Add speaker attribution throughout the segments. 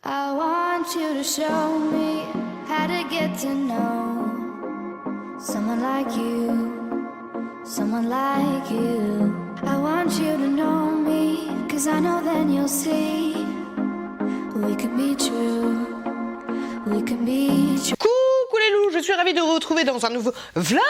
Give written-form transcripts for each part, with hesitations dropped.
Speaker 1: I want you to show me how to get to know someone like you, someone like you. I want you to know me, 'cause I know then you'll see we could be true, we could be true.
Speaker 2: Coucou les loups, je suis ravie de vous retrouver dans un nouveau vlog.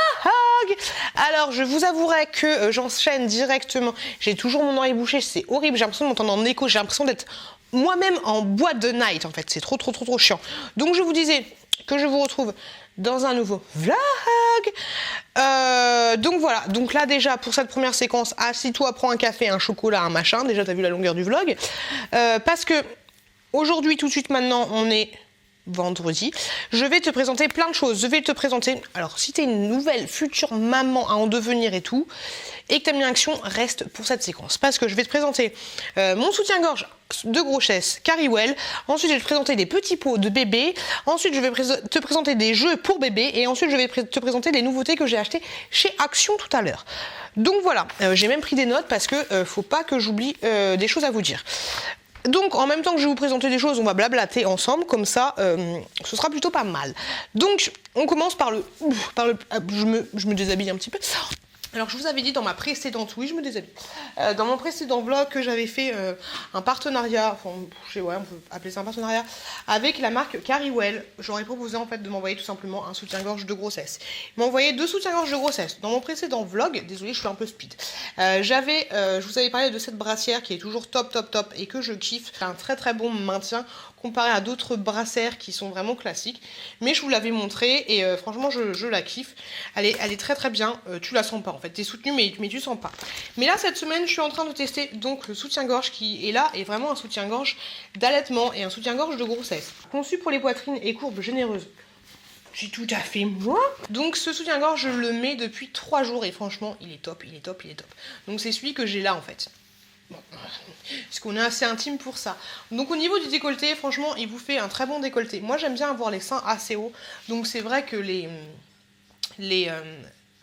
Speaker 2: Alors je vous avouerai que j'enchaîne directement. J'ai toujours mon oreille bouchée, c'est horrible, j'ai l'impression de m'entendre en écho, j'ai l'impression d'être moi-même en boîte de night en fait, c'est trop chiant. Donc je vous disais que je vous retrouve dans un nouveau vlog. Donc voilà, donc là déjà pour cette première séquence, assis-toi, prends un café, un chocolat, un machin, déjà t'as vu la longueur du vlog. Parce que aujourd'hui tout de suite maintenant on est vendredi, je vais te présenter plein de choses. Je vais te présenter, alors si tu es une nouvelle future maman à en devenir et tout, et que tu aimes bien l'action, reste pour cette séquence. Parce que je vais te présenter mon soutien-gorge de grossesse Carrywell, ensuite je vais te présenter des petits pots de bébé, ensuite je vais te présenter des jeux pour bébé, et ensuite je vais te présenter les nouveautés que j'ai achetées chez Action tout à l'heure. Donc voilà, j'ai même pris des notes parce que faut pas que j'oublie des choses à vous dire. Donc, en même temps que je vais vous présenter des choses, on va blablater ensemble, comme ça, ce sera plutôt pas mal. Donc, on commence par le je me déshabille un petit peu. Alors, je vous avais dit dans ma précédente, oui, je me déshabille. Dans mon précédent vlog que j'avais fait un partenariat, enfin, ouais, on peut appeler ça un partenariat, avec la marque Carrywell. J'aurais proposé en fait de m'envoyer tout simplement un soutien-gorge de grossesse. Ils m'ont envoyé 2 soutiens-gorge de grossesse. Dans mon précédent vlog, désolé, je suis un peu speed. Je vous avais parlé de cette brassière qui est toujours top et que je kiffe. C'est un très bon maintien comparé à d'autres brassières qui sont vraiment classiques. Mais je vous l'avais montré et franchement, je la kiffe. Elle est très bien. Tu la sens pas en fait. T'es soutenu mais tu sens pas. Mais là, cette semaine, je suis en train de tester donc le soutien-gorge qui est là, est vraiment un soutien-gorge d'allaitement et un soutien-gorge de grossesse. Conçu pour les poitrines et courbes généreuses. J'ai tout à fait moi. Donc ce soutien-gorge, je le mets depuis 3 jours et franchement, il est top. Donc c'est celui que j'ai là en fait. Bon, parce qu'on est assez intime pour ça. Donc au niveau du décolleté, franchement, il vous fait un très bon décolleté. Moi, j'aime bien avoir les seins assez hauts. Donc c'est vrai que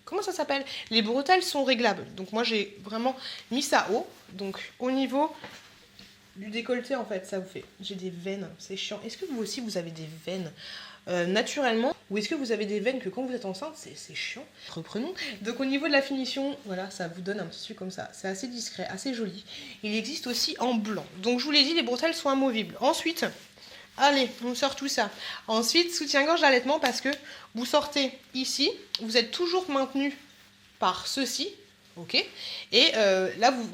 Speaker 2: comment ça s'appelle? Les bretelles sont réglables. Donc moi, j'ai vraiment mis ça haut. Donc au niveau du décolleté, en fait, ça vous fait... J'ai des veines, c'est chiant. Est-ce que vous aussi, vous avez des veines naturellement, ou est-ce que vous avez des veines que quand vous êtes enceinte, c'est chiant? Reprenons. Donc au niveau de la finition, voilà, ça vous donne un petit truc comme ça. C'est assez discret, assez joli. Il existe aussi en blanc. Donc je vous l'ai dit, les bretelles sont amovibles. Ensuite, allez, on sort tout ça. Ensuite, soutien-gorge d'allaitement parce que vous sortez ici, vous êtes toujours maintenu par ceci. Ok, et là vous,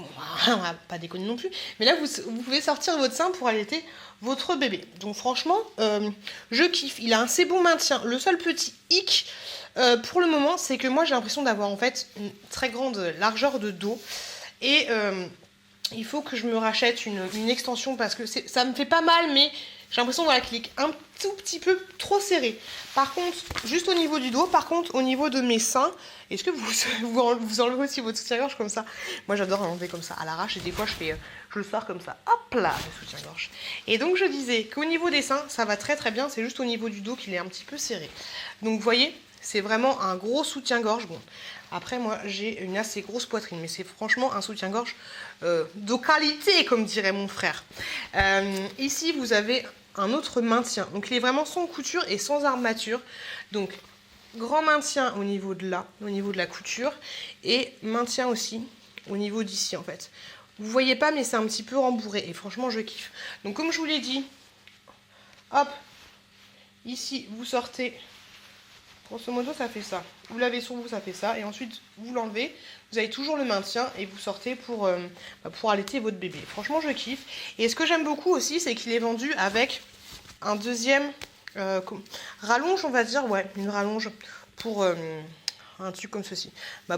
Speaker 2: on va pas déconner non plus, mais là vous pouvez sortir votre sein pour allaiter votre bébé. Donc franchement, je kiffe. Il a un assez bon maintien. Le seul petit hic pour le moment, c'est que moi j'ai l'impression d'avoir en fait une très grande largeur de dos et il faut que je me rachète une extension parce que ça me fait pas mal, mais j'ai l'impression voilà, qu'il est un tout petit peu trop serré. Par contre, juste au niveau du dos, par contre, au niveau de mes seins, est-ce que vous enlevez aussi votre soutien-gorge comme ça? Moi, j'adore l'enlever comme ça, à l'arrache, et des fois, je le sors comme ça. Hop là, le soutien-gorge. Et donc, je disais qu'au niveau des seins, ça va très bien. C'est juste au niveau du dos qu'il est un petit peu serré. Donc, vous voyez, c'est vraiment un gros soutien-gorge. Bon, après, moi, j'ai une assez grosse poitrine, mais c'est franchement un soutien-gorge de qualité, comme dirait mon frère. Ici, vous avez un autre maintien. Donc, il est vraiment sans couture et sans armature. Donc, grand maintien au niveau de là, au niveau de la couture, et maintien aussi au niveau d'ici, en fait. Vous voyez pas, mais c'est un petit peu rembourré, et franchement, je kiffe. Donc, comme je vous l'ai dit, hop, ici, vous sortez... Grosso modo, ça fait ça. Vous l'avez sur vous, ça fait ça. Et ensuite, vous l'enlevez. Vous avez toujours le maintien et vous sortez pour allaiter votre bébé. Franchement, je kiffe. Et ce que j'aime beaucoup aussi, c'est qu'il est vendu avec un deuxième rallonge, on va dire. Ouais, une rallonge pour un truc comme ceci.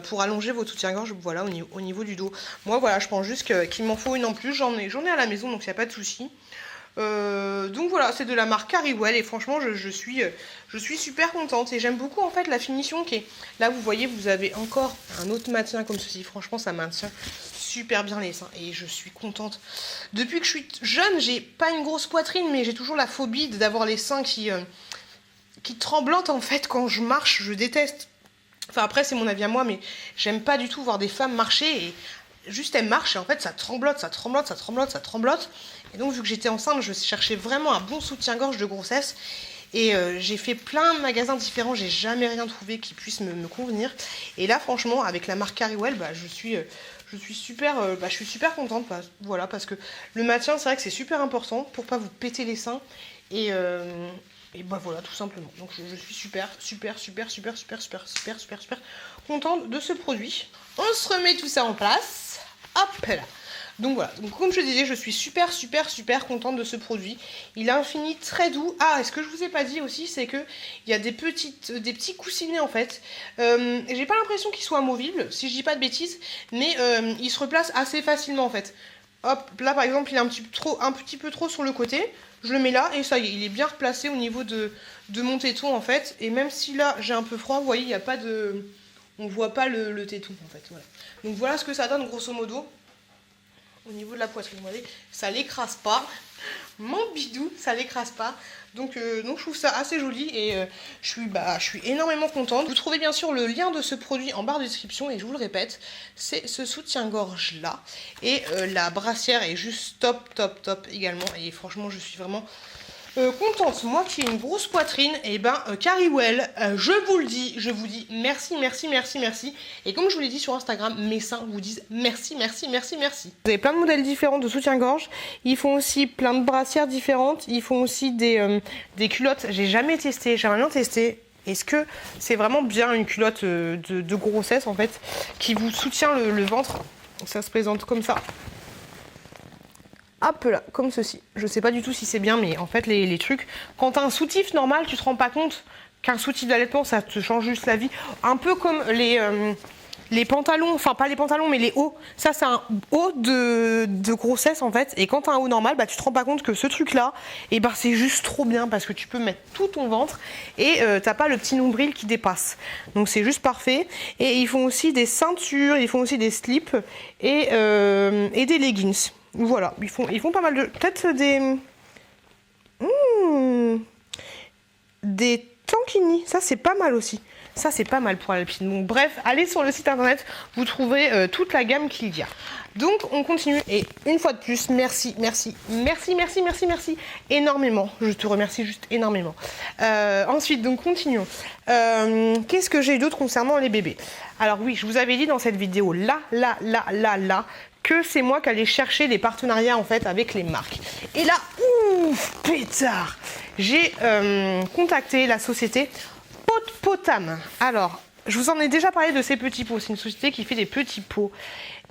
Speaker 2: Pour allonger votre soutien-gorge, voilà, au niveau du dos. Moi, voilà, je pense juste qu'il m'en faut une en plus. J'en ai à la maison, donc il n'y a pas de souci. Donc voilà, c'est de la marque Carrywell et franchement je suis super contente et j'aime beaucoup en fait la finition qui est là. Vous voyez, vous avez encore un autre maintien comme ceci. Franchement, ça maintient super bien les seins et je suis contente. Depuis que je suis jeune, j'ai pas une grosse poitrine, mais j'ai toujours la phobie d'avoir les seins qui tremblantent en fait quand je marche. Je déteste. Enfin après, c'est mon avis à moi, mais j'aime pas du tout voir des femmes marcher et juste elles marchent et en fait ça tremblote. Et donc vu que j'étais enceinte, je cherchais vraiment un bon soutien-gorge de grossesse. Et j'ai fait plein de magasins différents, j'ai jamais rien trouvé qui puisse me convenir. Et là franchement avec la marque Carrywell, je suis super contente, voilà, parce que le maintien c'est vrai que c'est super important pour pas vous péter les seins. Et voilà, tout simplement. Donc je suis super contente de ce produit. On se remet tout ça en place. Hop là. Donc voilà, donc comme je disais, je suis super contente de ce produit. Il est infini, très doux. Ah, et ce que je vous ai pas dit aussi, c'est que il y a des petits coussinets en fait. J'ai pas l'impression qu'ils soient amovibles, si je dis pas de bêtises, mais ils se replacent assez facilement en fait. Hop, là par exemple, il est un petit peu trop sur le côté. Je le mets là et ça y est, il est bien replacé au niveau de mon téton en fait. Et même si là j'ai un peu froid, vous voyez, il n'y a pas de... On voit pas le téton en fait, voilà. Donc voilà ce que ça donne grosso modo. Au niveau de la poitrine, vous voyez, ça l'écrase pas. Mon bidou, ça l'écrase pas. Donc je trouve ça assez joli et je suis énormément contente. Vous trouvez bien sûr le lien de ce produit en barre de description et je vous le répète, c'est ce soutien-gorge là. Et la brassière est juste top également. Et franchement, je suis vraiment... contente, moi qui ai une grosse poitrine, et Carrywell, je vous le dis, je vous dis merci. Et comme je vous l'ai dit sur Instagram, mes seins vous disent merci. Vous avez plein de modèles différents de soutien-gorge. Ils font aussi plein de brassières différentes. Ils font aussi des culottes. J'ai jamais testé, j'aimerais bien tester. Est-ce que c'est vraiment bien une culotte de grossesse en fait, qui vous soutient le ventre? Ça se présente comme ça. Hop là, comme ceci. Je sais pas du tout si c'est bien, mais en fait, les trucs... Quand t'as un soutif normal, tu te rends pas compte qu'un soutif d'allaitement, ça te change juste la vie. Un peu comme les pantalons, enfin pas les pantalons, mais les hauts. Ça, c'est un haut de grossesse, en fait. Et quand t'as un haut normal, tu te rends pas compte que ce truc-là, c'est juste trop bien parce que tu peux mettre tout ton ventre et t'as pas le petit nombril qui dépasse. Donc, c'est juste parfait. Et ils font aussi des ceintures, ils font aussi des slips et des leggings. Voilà, ils font pas mal de... Peut-être des tankini, ça c'est pas mal aussi. Ça c'est pas mal pour l'alpine. Donc bref, allez sur le site internet, vous trouverez toute la gamme qu'il y a. Donc on continue et une fois de plus, merci énormément. Je te remercie juste énormément. Ensuite, donc continuons. Qu'est-ce que j'ai d'autre concernant les bébés? Alors oui, je vous avais dit dans cette vidéo là, que c'est moi qui allais chercher des partenariats en fait avec les marques. Et là, ouf, pétard, j'ai contacté la société Potam. Alors, je vous en ai déjà parlé de ces petits pots. C'est une société qui fait des petits pots.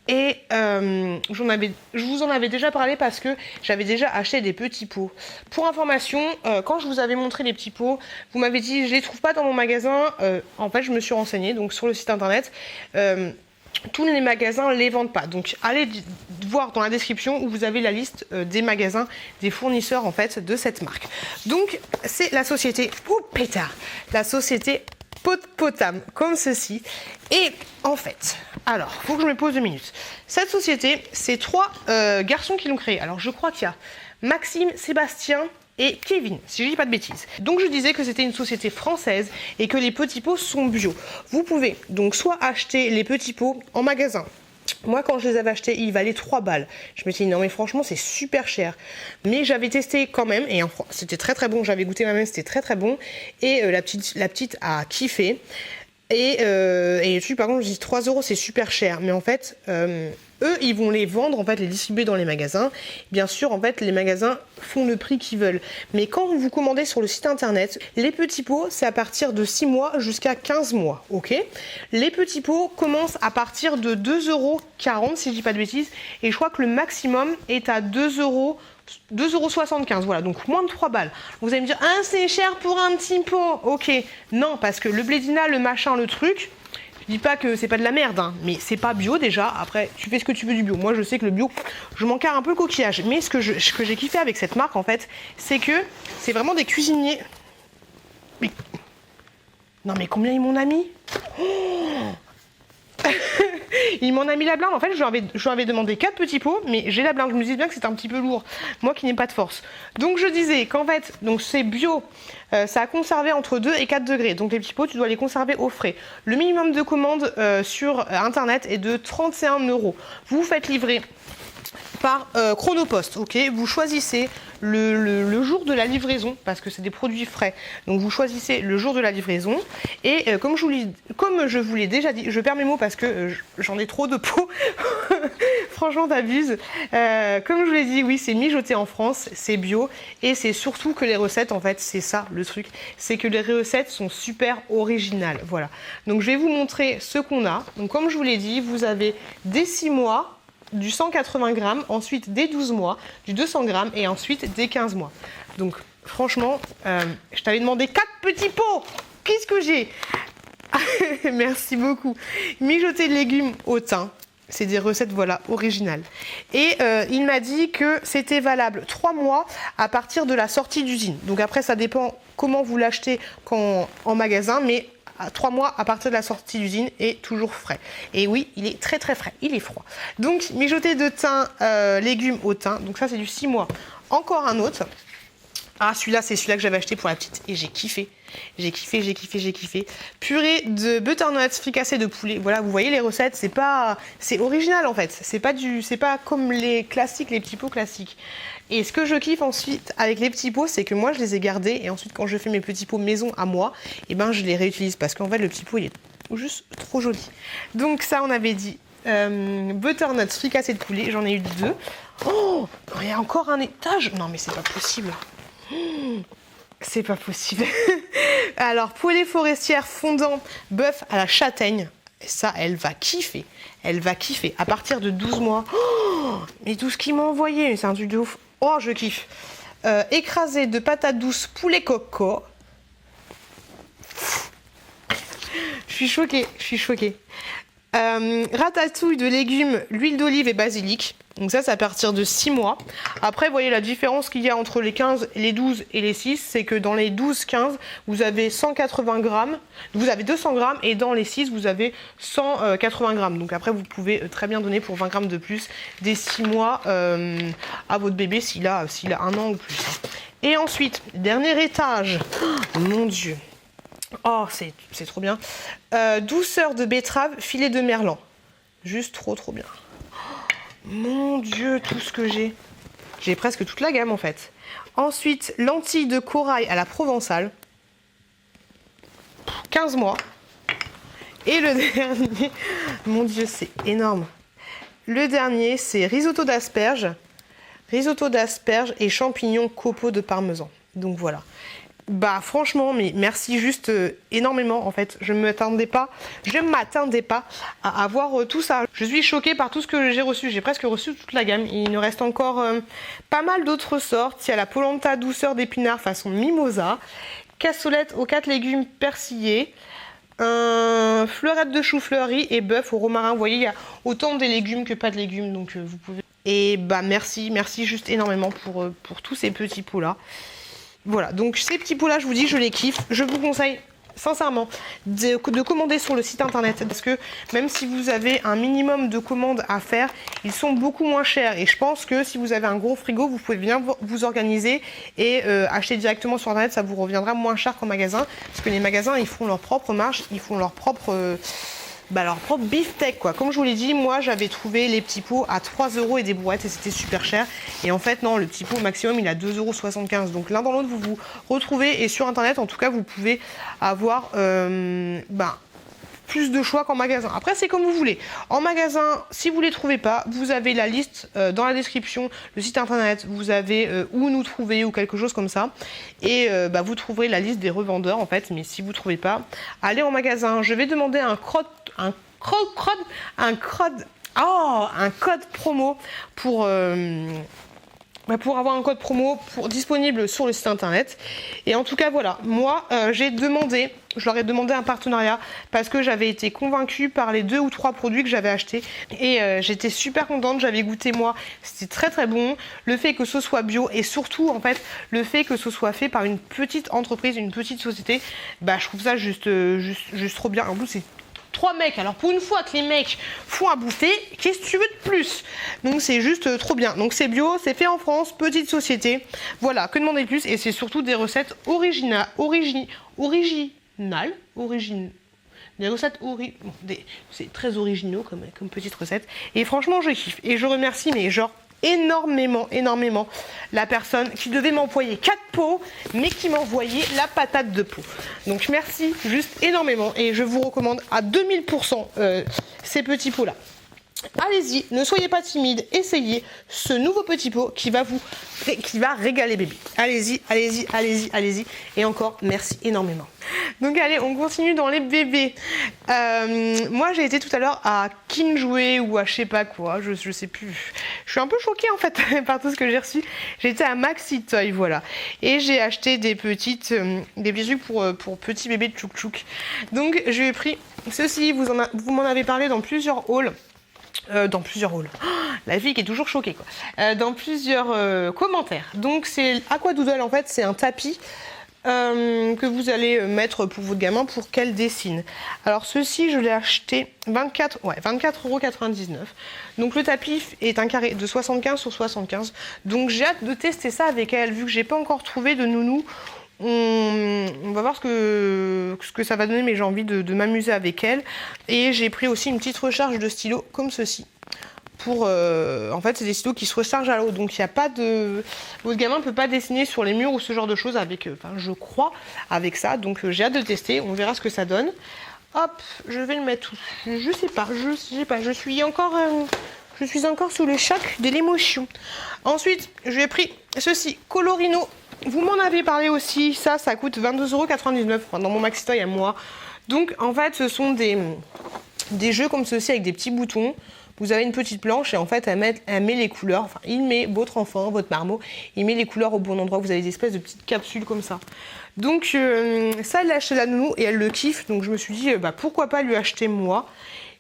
Speaker 2: Et je vous en avais déjà parlé parce que j'avais déjà acheté des petits pots. Pour information, quand je vous avais montré les petits pots, vous m'avez dit je les trouve pas dans mon magasin. En fait, je me suis renseignée donc sur le site internet. Tous les magasins les vendent pas, donc allez voir dans la description où vous avez la liste des magasins, des fournisseurs en fait de cette marque. Donc c'est la société, la société Potam, comme ceci. Et en fait, alors faut que je me pose 2 minutes. Cette société, c'est 3 garçons qui l'ont créée. Alors je crois qu'il y a Maxime, Sébastien et Kevin, si je dis pas de bêtises. Donc je disais que c'était une société française et que les petits pots sont bio. Vous pouvez donc soit acheter les petits pots en magasin. Moi quand je les avais achetés, ils valaient 3 balles. Je me suis dit non mais franchement c'est super cher. Mais j'avais testé quand même et c'était très bon. J'avais goûté moi-même, c'était très bon. Et la petite a kiffé. Et dessus par contre je dis 3 € c'est super cher. Mais en fait... eux, ils vont les vendre, en fait, les distribuer dans les magasins. Bien sûr, en fait, les magasins font le prix qu'ils veulent. Mais quand vous commandez sur le site internet, les petits pots, c'est à partir de 6 mois jusqu'à 15 mois, ok? Les petits pots commencent à partir de 2,40 €, si je dis pas de bêtises. Et je crois que le maximum est à 2,75 €, voilà, donc moins de 3 balles. Vous allez me dire, ah, c'est cher pour un petit pot. Ok, non, parce que le Blédina, le machin, le truc... Je dis pas que c'est pas de la merde, hein, mais c'est pas bio déjà. Après, tu fais ce que tu veux du bio. Moi, je sais que le bio, je m'en carre un peu le coquillage. Mais ce que j'ai kiffé avec cette marque, en fait, c'est que c'est vraiment des cuisiniers. Mais... Non, mais combien ils m'en a mis? Il m'en a mis la blinde. En fait, je lui avais demandé 4 petits pots, mais j'ai la blinde. Je me disais bien que c'était un petit peu lourd. Moi qui n'ai pas de force. Donc, je disais qu'en fait, donc c'est bio. Ça a conservé entre 2 et 4 degrés. Donc, les petits pots, tu dois les conserver au frais. Le minimum de commande sur Internet est de 31 €. Vous vous faites livrer par Chronopost, ok. Vous choisissez le jour de la livraison, parce que c'est des produits frais. Donc vous choisissez le jour de la livraison. Et comme je vous l'ai déjà dit, je perds mes mots parce que j'en ai trop de peau. Franchement, t'abuses. Comme je vous l'ai dit, oui, c'est mijoté en France, c'est bio. Et c'est surtout que les recettes, en fait, c'est ça le truc. C'est que les recettes sont super originales. Voilà. Donc je vais vous montrer ce qu'on a. Donc comme je vous l'ai dit, vous avez des 6 mois, du 180 grammes, ensuite des 12 mois, du 200 grammes et ensuite des 15 mois. Donc franchement, je t'avais demandé 4 petits pots. Qu'est-ce que j'ai? Merci beaucoup. Mijoté de légumes au thym. C'est des recettes, voilà, originales. Et il m'a dit que c'était valable 3 mois à partir de la sortie d'usine. Donc après, ça dépend comment vous l'achetez en magasin, mais à 3 mois à partir de la sortie d'usine et toujours frais. Et oui, il est très très frais, il est froid. Donc mijoté de thym, légumes au thym. Donc ça, c'est du 6 mois. Encore un autre. Ah, celui-là, c'est celui-là que j'avais acheté pour la petite et j'ai kiffé. J'ai kiffé, j'ai kiffé, j'ai kiffé. Purée de butternuts fricassé de poulet. Voilà, vous voyez les recettes, c'est original en fait. C'est pas comme les classiques, les petits pots classiques. Et ce que je kiffe ensuite avec les petits pots, c'est que moi je les ai gardés et ensuite quand je fais mes petits pots maison à moi, et ben je les réutilise parce qu'en fait le petit pot il est juste trop joli. Donc ça on avait dit butternuts fricassé de poulet, j'en ai eu 2. Oh, il y a encore un étage. Non mais c'est pas possible. C'est pas possible. Alors, poulet forestière fondant bœuf à la châtaigne. Et ça, elle va kiffer. Elle va kiffer. À partir de 12 mois. Oh, mais tout ce qu'il m'a envoyé, c'est un truc de ouf. Oh, je kiffe. Écrasé de patates douces poulet coco. Je suis choquée. Je suis choquée. Ratatouille de légumes, l'huile d'olive et basilic. Donc ça, c'est à partir de 6 mois. Après, vous voyez la différence qu'il y a entre les 15, les 12 et les 6, c'est que dans les 12-15, vous avez 180 grammes, vous avez 200 grammes, et dans les 6, vous avez 180 grammes. Donc après, vous pouvez très bien donner pour 20 grammes de plus des 6 mois à votre bébé s'il a 1 an ou plus. Et ensuite, dernier étage. Oh, mon Dieu. Oh, c'est trop bien. Douceur de betterave, filet de merlan. Juste trop bien. Mon Dieu, tout ce que j'ai. J'ai presque toute la gamme en fait. Ensuite, lentilles de corail à la provençale. 15 mois. Et le dernier, mon Dieu, c'est énorme. Le dernier, c'est risotto d'asperges. Risotto d'asperges et champignons copeaux de parmesan. Donc voilà. Bah franchement, mais merci juste énormément en fait. Je ne m'attendais pas à avoir tout ça. Je suis choquée par tout ce que j'ai reçu. J'ai presque reçu toute la gamme. Il nous reste encore pas mal d'autres sortes. Il y a la polenta douceur d'épinards façon mimosa, cassolette aux 4 légumes persillés, fleurette de chou fleuri et bœuf au romarin. Vous voyez, il y a autant des légumes que pas de légumes, donc vous pouvez. Et bah merci juste énormément pour tous ces petits pots là. Voilà, donc ces petits pots là, je vous dis, je les kiffe. Je vous conseille sincèrement de commander sur le site internet parce que même si vous avez un minimum de commandes à faire, ils sont beaucoup moins chers. Et je pense que si vous avez un gros frigo, vous pouvez bien vous organiser et acheter directement sur internet, ça vous reviendra moins cher qu'en magasin. Parce que les magasins, ils font leur propre marge, ils font leur propre beefsteak quoi. Comme je vous l'ai dit, moi j'avais trouvé les petits pots à 3 € et des brouettes et c'était super cher. Et en fait non, le petit pot au maximum il a 2,75 €. Donc l'un dans l'autre vous vous retrouvez et sur internet en tout cas vous pouvez avoir plus de choix qu'en magasin. Après c'est comme vous voulez. En magasin, si vous les trouvez pas, vous avez la liste dans la description, le site internet, vous avez où nous trouver ou quelque chose comme ça. Et vous trouverez la liste des revendeurs en fait. Mais si vous trouvez pas, allez en magasin. Je vais demander un code promo pour avoir un code promo disponible sur le site internet. Et en tout cas voilà, moi je leur ai demandé un partenariat parce que j'avais été convaincue par les 2 ou 3 produits que j'avais achetés et j'étais super contente, j'avais goûté moi, c'était très très bon. Le fait que ce soit bio et surtout en fait le fait que ce soit fait par une petite entreprise, une petite société, je trouve ça juste trop bien. En plus c'est 3 mecs, alors pour une fois que les mecs font à bouffer, qu'est-ce que tu veux de plus? Donc c'est juste trop bien. Donc c'est bio, c'est fait en France, petite société. Voilà, que demander de plus? Et c'est surtout des recettes originales. Des recettes c'est très originaux comme petite recette. Et franchement je kiffe. Et je remercie mais genre énormément la personne qui devait m'envoyer 4 pots, mais qui m'envoyait la patate de pot. Donc merci juste énormément et je vous recommande à 2000% ces petits pots là. Allez-y, ne soyez pas timide, essayez ce nouveau petit pot qui va régaler bébé. Allez-y, allez-y, allez-y, allez-y. Et encore, merci énormément. Donc allez, on continue dans les bébés. Moi, j'ai été tout à l'heure à Kinjoué ou à je sais pas quoi, je sais plus. Je suis un peu choquée en fait par tout ce que j'ai reçu. J'ai été à Maxi Toy, voilà. Et j'ai acheté des petits trucs pour petits bébés de tchouk tchouk. Donc, je lui ai pris ceci, vous m'en avez parlé dans plusieurs hauls. La fille qui est toujours choquée quoi. Dans plusieurs commentaires. Donc c'est Aquadoodle en fait, c'est un tapis que vous allez mettre pour votre gamin pour qu'elle dessine. Alors ceci je l'ai acheté 24,99 €. Donc le tapis est un carré de 75 sur 75. Donc j'ai hâte de tester ça avec elle vu que j'ai pas encore trouvé de nounou. On va voir ce que ça va donner, mais j'ai envie de m'amuser avec elle. Et j'ai pris aussi une petite recharge de stylo comme ceci. En fait, c'est des stylos qui se rechargent à l'eau. Donc, il n'y a pas de... Votre gamin ne peut pas dessiner sur les murs ou ce genre de choses avec... je crois, avec ça. Donc, j'ai hâte de tester. On verra ce que ça donne. Hop, je vais le mettre où? Je sais pas. Je suis encore sous le choc de l'émotion. Ensuite, je lui ai pris ceci, Colorino. Vous m'en avez parlé aussi, ça coûte 22,99 € dans mon Maxi Toy à moi. Donc en fait ce sont des jeux comme ceci avec des petits boutons. Vous avez une petite planche et en fait elle met les couleurs, enfin il met votre enfant, votre marmot, il met les couleurs au bon endroit. Vous avez des espèces de petites capsules comme ça. Donc ça elle l'a acheté la nounou et elle le kiffe. Donc je me suis dit pourquoi pas lui acheter moi.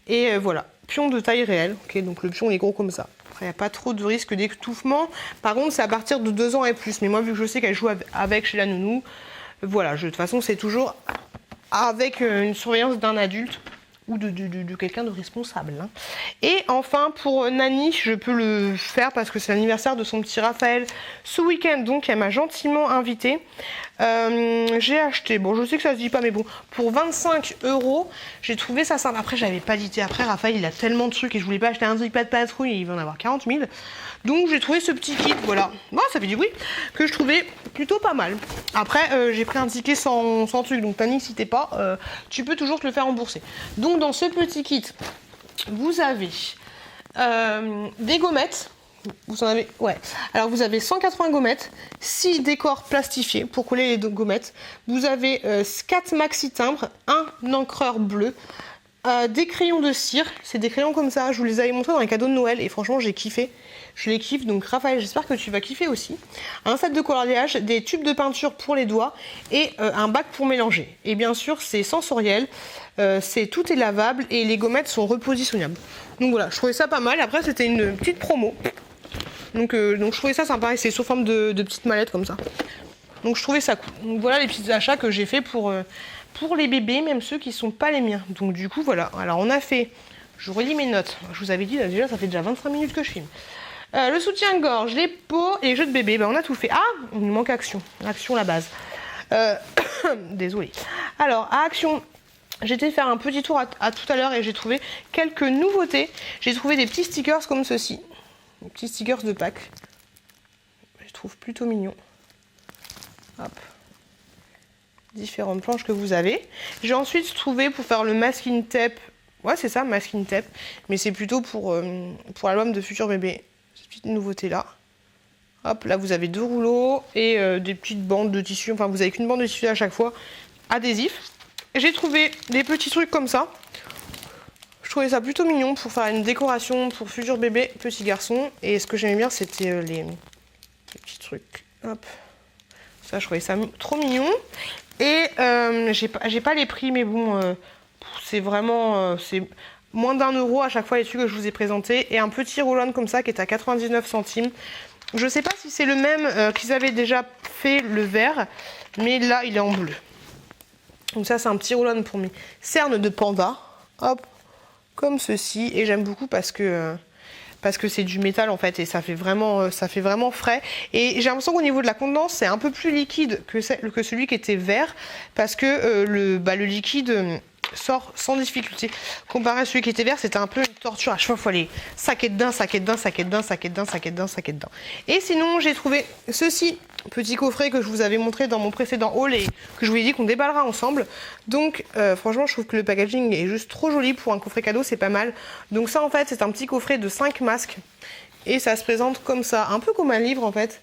Speaker 2: Et voilà, pion de taille réelle. Ok, donc le pion est gros comme ça. Il n'y a pas trop de risque d'étouffement. Par contre, c'est à partir de 2 ans et plus. Mais moi, vu que je sais qu'elle joue avec chez la nounou, voilà, de toute façon, c'est toujours avec une surveillance d'un adulte ou de quelqu'un de responsable. Hein. Et enfin, pour Nani, je peux le faire parce que c'est l'anniversaire de son petit Raphaël ce week-end. Donc, elle m'a gentiment invitée. J'ai acheté, bon, je sais que ça se dit pas, mais bon, pour 25 €, j'ai trouvé ça simple. Après, j'avais pas d'idée. Après, Raphaël, il a tellement de trucs et je voulais pas acheter un truc pas de patrouille, il va en avoir 40 000. Donc, j'ai trouvé ce petit kit, voilà. Bon, ça fait du bruit, que je trouvais plutôt pas mal. Après, j'ai pris un ticket sans truc, donc Nani, si t'es pas, tu peux toujours te le faire rembourser. Donc, dans ce petit kit, vous avez des gommettes. Vous en avez, ouais. Alors vous avez 180 gommettes, 6 décors plastifiés pour coller les gommettes. Vous avez 4 maxi timbres, un encreur bleu, des crayons de cire. C'est des crayons comme ça. Je vous les avais montrés dans les cadeaux de Noël et franchement j'ai kiffé. Je les kiffe. Donc Raphaël, j'espère que tu vas kiffer aussi. Un set de coloriage, des tubes de peinture pour les doigts et un bac pour mélanger. Et bien sûr c'est sensoriel, tout est lavable et les gommettes sont repositionnables. Donc voilà, je trouvais ça pas mal. Après c'était une petite promo. Donc je trouvais ça sympa et c'est sous forme de petites mallettes comme ça. Donc je trouvais ça cool. Donc voilà les petits achats que j'ai fait pour les bébés, même ceux qui sont pas les miens. Donc du coup voilà. Alors on a fait, je relis mes notes. Je vous avais dit là, déjà ça fait déjà 25 minutes que je filme. Le soutien-gorge, les pots et les jeux de bébé, on a tout fait. Ah, il nous manque Action. Action la base. Désolée. Alors à Action, j'étais faire un petit tour à tout à l'heure et j'ai trouvé quelques nouveautés. J'ai trouvé des petits stickers comme ceci. Des petits stickers de Pâques. Je trouve plutôt mignon. Hop. Différentes planches que vous avez. J'ai ensuite trouvé pour faire le masking tape. Ouais, c'est ça, masking tape. Mais c'est plutôt pour l'album de Futur Bébé. Cette petite nouveauté là. Hop, là vous avez 2 rouleaux et des petites bandes de tissu. Enfin, vous avez qu'une bande de tissu à chaque fois. Adhésif. J'ai trouvé des petits trucs comme ça. Je trouvais ça plutôt mignon pour faire une décoration pour Futur Bébé, petit garçon. Et ce que j'aimais bien, c'était les petits trucs. Hop. Ça, je trouvais ça trop mignon. Et j'ai pas les prix, mais bon, c'est vraiment... c'est moins d'1 € à chaque fois les trucs que je vous ai présentés. Et un petit roll-on comme ça qui est à 99 centimes. Je sais pas si c'est le même qu'ils avaient déjà fait le vert. Mais là, il est en bleu. Donc ça, c'est un petit roll-on pour mes cernes de panda. Hop. Comme ceci, et j'aime beaucoup parce que c'est du métal en fait et ça fait vraiment frais. Et j'ai l'impression qu'au niveau de la contenance c'est un peu plus liquide que celui qui était vert parce que le liquide sort sans difficulté. Comparé à celui qui était vert, c'était un peu une torture. À chaque fois, il faut aller saquer dedans, saquer dedans, saquer dedans, saquer dedans, saquer dedans, saquer dedans. Et sinon, j'ai trouvé ceci, petit coffret que je vous avais montré dans mon précédent haul et que je vous ai dit qu'on déballera ensemble. Donc, franchement, je trouve que le packaging est juste trop joli pour un coffret cadeau, c'est pas mal. Donc ça, en fait, c'est un petit coffret de 5 masques. Et ça se présente comme ça, un peu comme un livre, en fait.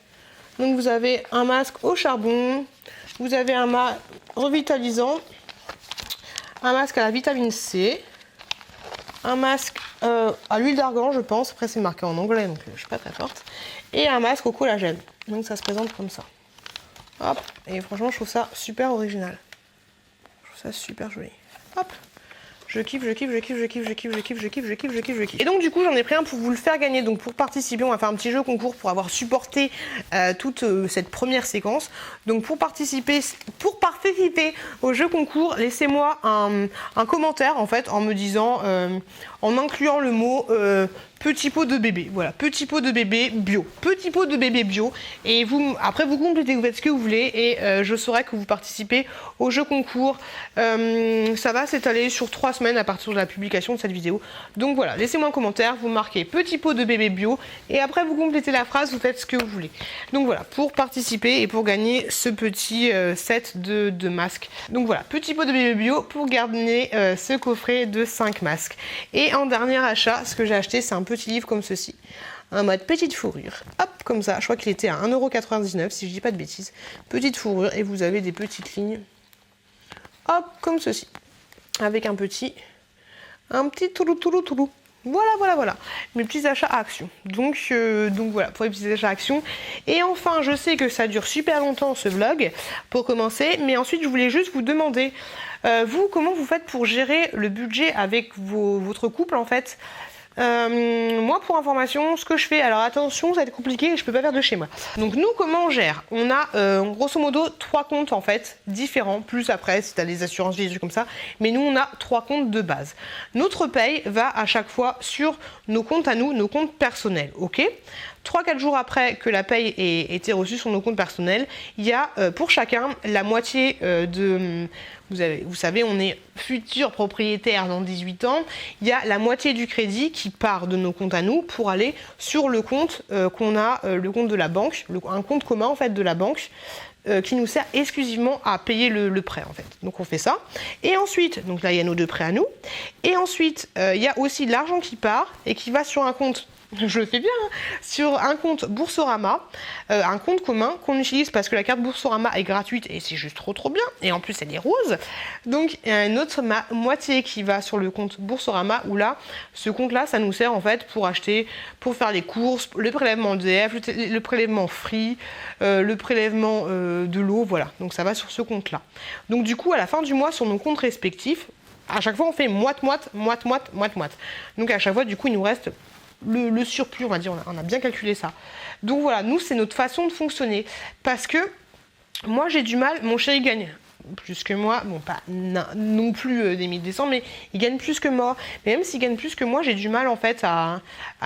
Speaker 2: Donc, vous avez un masque au charbon, vous avez un masque revitalisant, un masque à la vitamine C, un masque à l'huile d'argan, je pense. Après, c'est marqué en anglais, donc je suis pas très forte. Et un masque au collagène. Donc, ça se présente comme ça. Hop. Et franchement, je trouve ça super original. Je trouve ça super joli. Hop. Je kiffe, je kiffe, je kiffe, je kiffe, je kiffe, je kiffe, je kiffe, je kiffe, je kiffe, je kiffe. Et donc du coup j'en ai pris un pour vous le faire gagner. Donc pour participer, on va faire un petit jeu concours pour avoir supporté toute cette première séquence. Donc pour participer au jeu concours, laissez-moi un commentaire en fait en me disant, en incluant le mot petit pot de bébé. Voilà, petit pot de bébé bio. Petit pot de bébé bio. Et vous, après vous complétez, vous faites ce que vous voulez et je saurai que vous participez au jeu concours. Ça va s'étaler sur 3 semaines à partir de la publication de cette vidéo. Donc voilà, laissez-moi un commentaire, vous marquez petit pot de bébé bio et après vous complétez la phrase, vous faites ce que vous voulez. Donc voilà, pour participer et pour gagner ce petit set de masques. Donc voilà, petit pot de bébé bio pour gagner ce coffret de 5 masques. Et en dernier achat, ce que j'ai acheté, c'est un petit livre comme ceci. Un mode petite fourrure. Hop, comme ça. Je crois qu'il était à 1,99 € si je dis pas de bêtises. Petite fourrure et vous avez des petites lignes. Hop, comme ceci. Avec un petit toulou. Voilà. Mes petits achats à action. Donc voilà, pour les petits achats à action. Et enfin, je sais que ça dure super longtemps ce vlog, pour commencer. Mais ensuite, je voulais juste vous demander, vous, comment vous faites pour gérer le budget avec votre couple, en fait. Moi, pour information, ce que je fais, alors attention, ça va être compliqué, je peux pas faire de chez moi. Donc nous, comment on gère? On a grosso modo 3 comptes en fait différents, plus après si tu as les assurances vie, des trucs comme ça, mais nous on a 3 comptes de base. Notre paye va à chaque fois sur nos comptes à nous, nos comptes personnels, ok? 3-4 jours après que la paye ait été reçue sur nos comptes personnels, il y a pour chacun la moitié de... Vous savez, on est futur propriétaire dans 18 ans. Il y a la moitié du crédit qui part de nos comptes à nous pour aller sur le compte qu'on a, le compte de la banque, un compte commun en fait de la banque qui nous sert exclusivement à payer le prêt en fait. Donc on fait ça. Et ensuite, donc là il y a nos 2 prêts à nous. Et ensuite, il y a aussi de l'argent qui part et qui va sur un compte. Je le fais bien, hein, sur un compte Boursorama, un compte commun qu'on utilise parce que la carte Boursorama est gratuite et c'est juste trop bien. Et en plus, elle est rose. Donc, il y a une autre moitié qui va sur le compte Boursorama où là, ce compte-là, ça nous sert en fait pour acheter, pour faire les courses, le prélèvement EDF, le prélèvement Free, le prélèvement de l'eau, voilà. Donc, ça va sur ce compte-là. Donc, du coup, à la fin du mois, sur nos comptes respectifs, à chaque fois, on fait moite-moite. Donc, à chaque fois, du coup, il nous reste... Le surplus, on va dire, on a bien calculé ça. Donc voilà, nous, c'est notre façon de fonctionner. Parce que moi, j'ai du mal, mon chéri gagne plus que moi, bon, pas non plus des 1200, mais il gagne plus que moi. Mais même s'il gagne plus que moi, j'ai du mal, en fait, à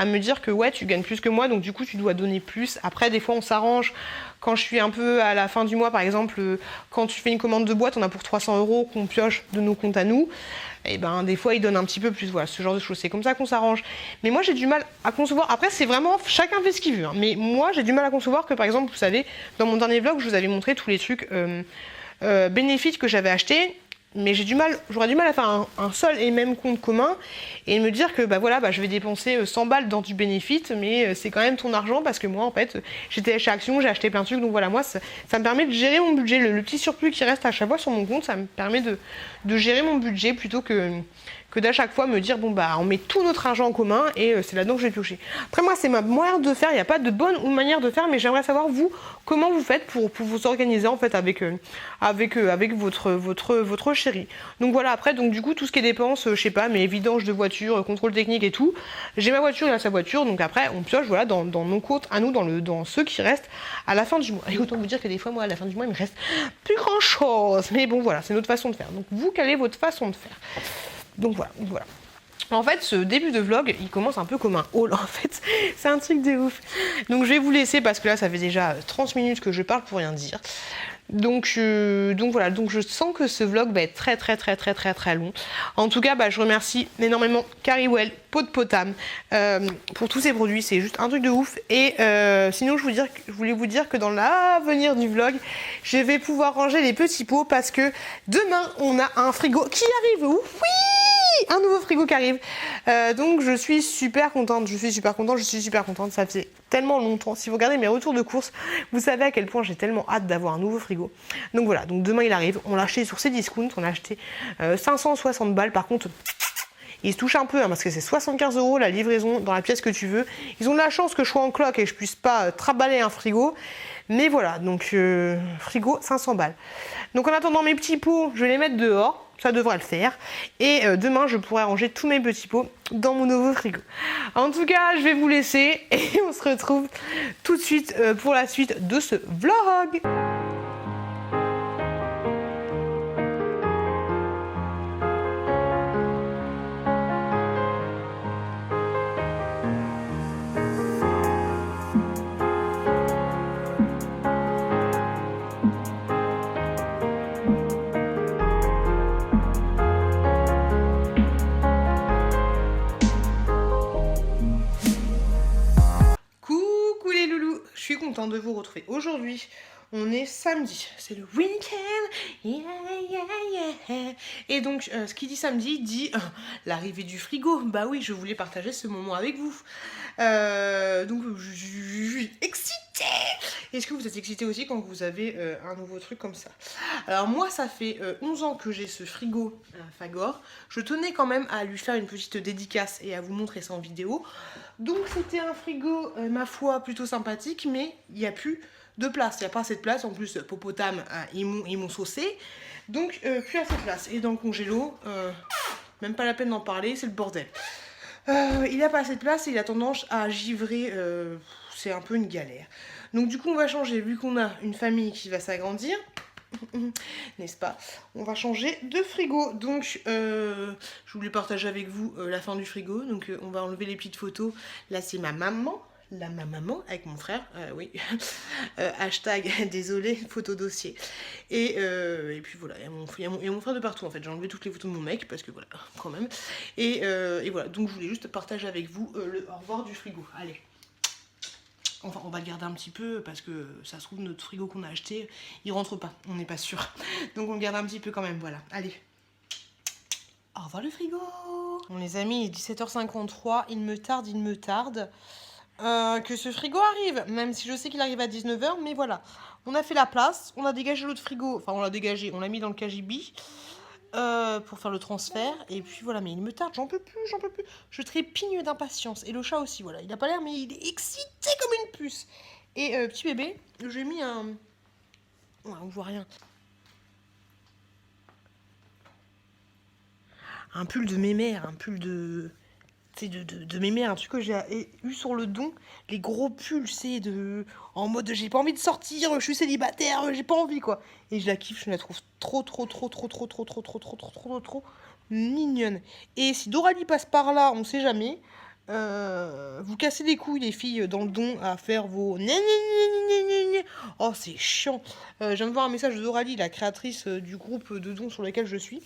Speaker 2: me dire que, ouais, tu gagnes plus que moi, donc du coup, tu dois donner plus. Après, des fois, on s'arrange. Quand je suis un peu à la fin du mois, par exemple, quand tu fais une commande de boîte, on a pour 300 € qu'on pioche de nos comptes à nous. Et ben des fois, ils donnent un petit peu plus. Voilà, ce genre de choses. C'est comme ça qu'on s'arrange. Mais moi, j'ai du mal à concevoir. Après, c'est vraiment chacun fait ce qu'il veut. Hein. Mais moi, j'ai du mal à concevoir que, par exemple, vous savez, dans mon dernier vlog, je vous avais montré tous les trucs bénéfices que j'avais achetés. Mais j'aurais du mal à faire un seul et même compte commun et me dire que bah voilà, bah, je vais dépenser 100 balles dans du bénéfice, mais c'est quand même ton argent parce que moi en fait j'étais chez Action, j'ai acheté plein de trucs, donc voilà, moi ça me permet de gérer mon budget, le petit surplus qui reste à chaque fois sur mon compte, ça me permet de gérer mon budget plutôt que d'à chaque fois me dire bon bah on met tout notre argent en commun et c'est là-dedans que je vais piocher. Après moi c'est ma manière de faire, il n'y a pas de bonne ou manière de faire, mais j'aimerais savoir vous comment vous faites pour vous organiser en fait avec votre chéri. Donc voilà, après donc du coup tout ce qui est dépenses, je sais pas, mais vidange de voiture, contrôle technique et tout, j'ai ma voiture, il a sa voiture, donc après on pioche voilà dans nos comptes à nous, dans ceux qui restent à la fin du mois. Et autant vous dire que des fois moi à la fin du mois il me reste plus grand chose, mais bon voilà, c'est notre façon de faire. Donc vous, quelle est votre façon de faire? Donc voilà. En fait, ce début de vlog, il commence un peu comme un haul, en fait. C'est un truc de ouf. Donc je vais vous laisser parce que là, ça fait déjà 30 minutes que je parle pour rien dire. Donc voilà, donc je sens que ce vlog va être très long. En tout cas, je remercie énormément Carrywell, Pot de Potam pour tous ces produits, c'est juste un truc de ouf. Et sinon, je voulais vous dire que dans l'avenir du vlog, je vais pouvoir ranger les petits pots parce que demain, on a un frigo qui arrive. Oui, un nouveau frigo qui arrive. Donc je suis super contente, ça faisait tellement longtemps. Si vous regardez mes retours de course, vous savez à quel point j'ai tellement hâte d'avoir un nouveau frigo. Donc voilà, donc demain il arrive, on l'a acheté sur Cdiscount, on a acheté 560 balles. Par contre, il se touche un peu parce que c'est 75 € la livraison dans la pièce que tu veux. Ils ont de la chance que je sois en cloque et que je puisse pas traballer un frigo. Mais voilà, donc frigo 500 balles. Donc en attendant mes petits pots, je vais les mettre dehors. Ça devrait le faire. Et demain, je pourrai ranger tous mes petits pots dans mon nouveau frigo. En tout cas, je vais vous laisser et on se retrouve tout de suite pour la suite de ce vlog. Content de vous retrouver aujourd'hui. On est samedi, c'est le week-end, yeah. Et donc, ce qui dit samedi dit l'arrivée du frigo. Bah oui, je voulais partager ce moment avec vous. Donc, je suis excitée. Est-ce que vous êtes excité aussi quand vous avez un nouveau truc comme ça? Alors moi, ça fait 11 ans que j'ai ce frigo Fagor. Je tenais quand même à lui faire une petite dédicace et à vous montrer ça en vidéo. Donc c'était un frigo, ma foi, plutôt sympathique, mais il n'y a plus de place. Il n'y a pas assez de place. En plus, Popotam, ils m'ont saucé. Donc plus assez de place. Et dans le congélo, même pas la peine d'en parler, c'est le bordel. Il n'a pas assez de place et il a tendance à givrer. C'est un peu une galère. Donc du coup, on va changer. Vu qu'on a une famille qui va s'agrandir, n'est-ce pas? On va changer de frigo. Donc je voulais partager avec vous la fin du frigo. Donc on va enlever les petites photos. Là c'est ma maman. Ma maman avec mon frère, oui. Hashtag désolé, photo dossier. Et puis voilà, il y a mon frère de partout en fait. J'ai enlevé toutes les photos de mon mec parce que voilà, quand même. Et voilà, donc je voulais juste partager avec vous le au revoir du frigo. Allez. Enfin, on va le garder un petit peu parce que ça se trouve, notre frigo qu'on a acheté, il rentre pas. On n'est pas sûr. Donc on le garde un petit peu quand même. Voilà. Allez. Au revoir le frigo. Bon les amis, il est 17h53. Il me tarde. Que ce frigo arrive. Même si je sais qu'il arrive à 19h. Mais voilà. On a fait la place. On a dégagé l'autre frigo. Enfin, on l'a dégagé. On l'a mis dans le KGB. Pour faire le transfert et puis voilà, mais il me tarde, j'en peux plus, je trépigne d'impatience et le chat aussi, voilà, il a pas l'air mais il est excité comme une puce. Et petit bébé, j'ai mis un... Ouais, on voit rien. Un pull de mémère, un pull de... de mémère, un truc que j'ai eu sur le don, les gros pulls, c'est en mode j'ai pas envie de sortir, je suis célibataire, j'ai pas envie quoi. Et je la kiffe, je la trouve trop mignonne. Et si Doralie passe par là, on sait jamais, vous cassez les couilles les filles dans le don à faire vos oh c'est chiant. Je viens de voir un message de Doralie, la créatrice du groupe de dons sur lequel je suis.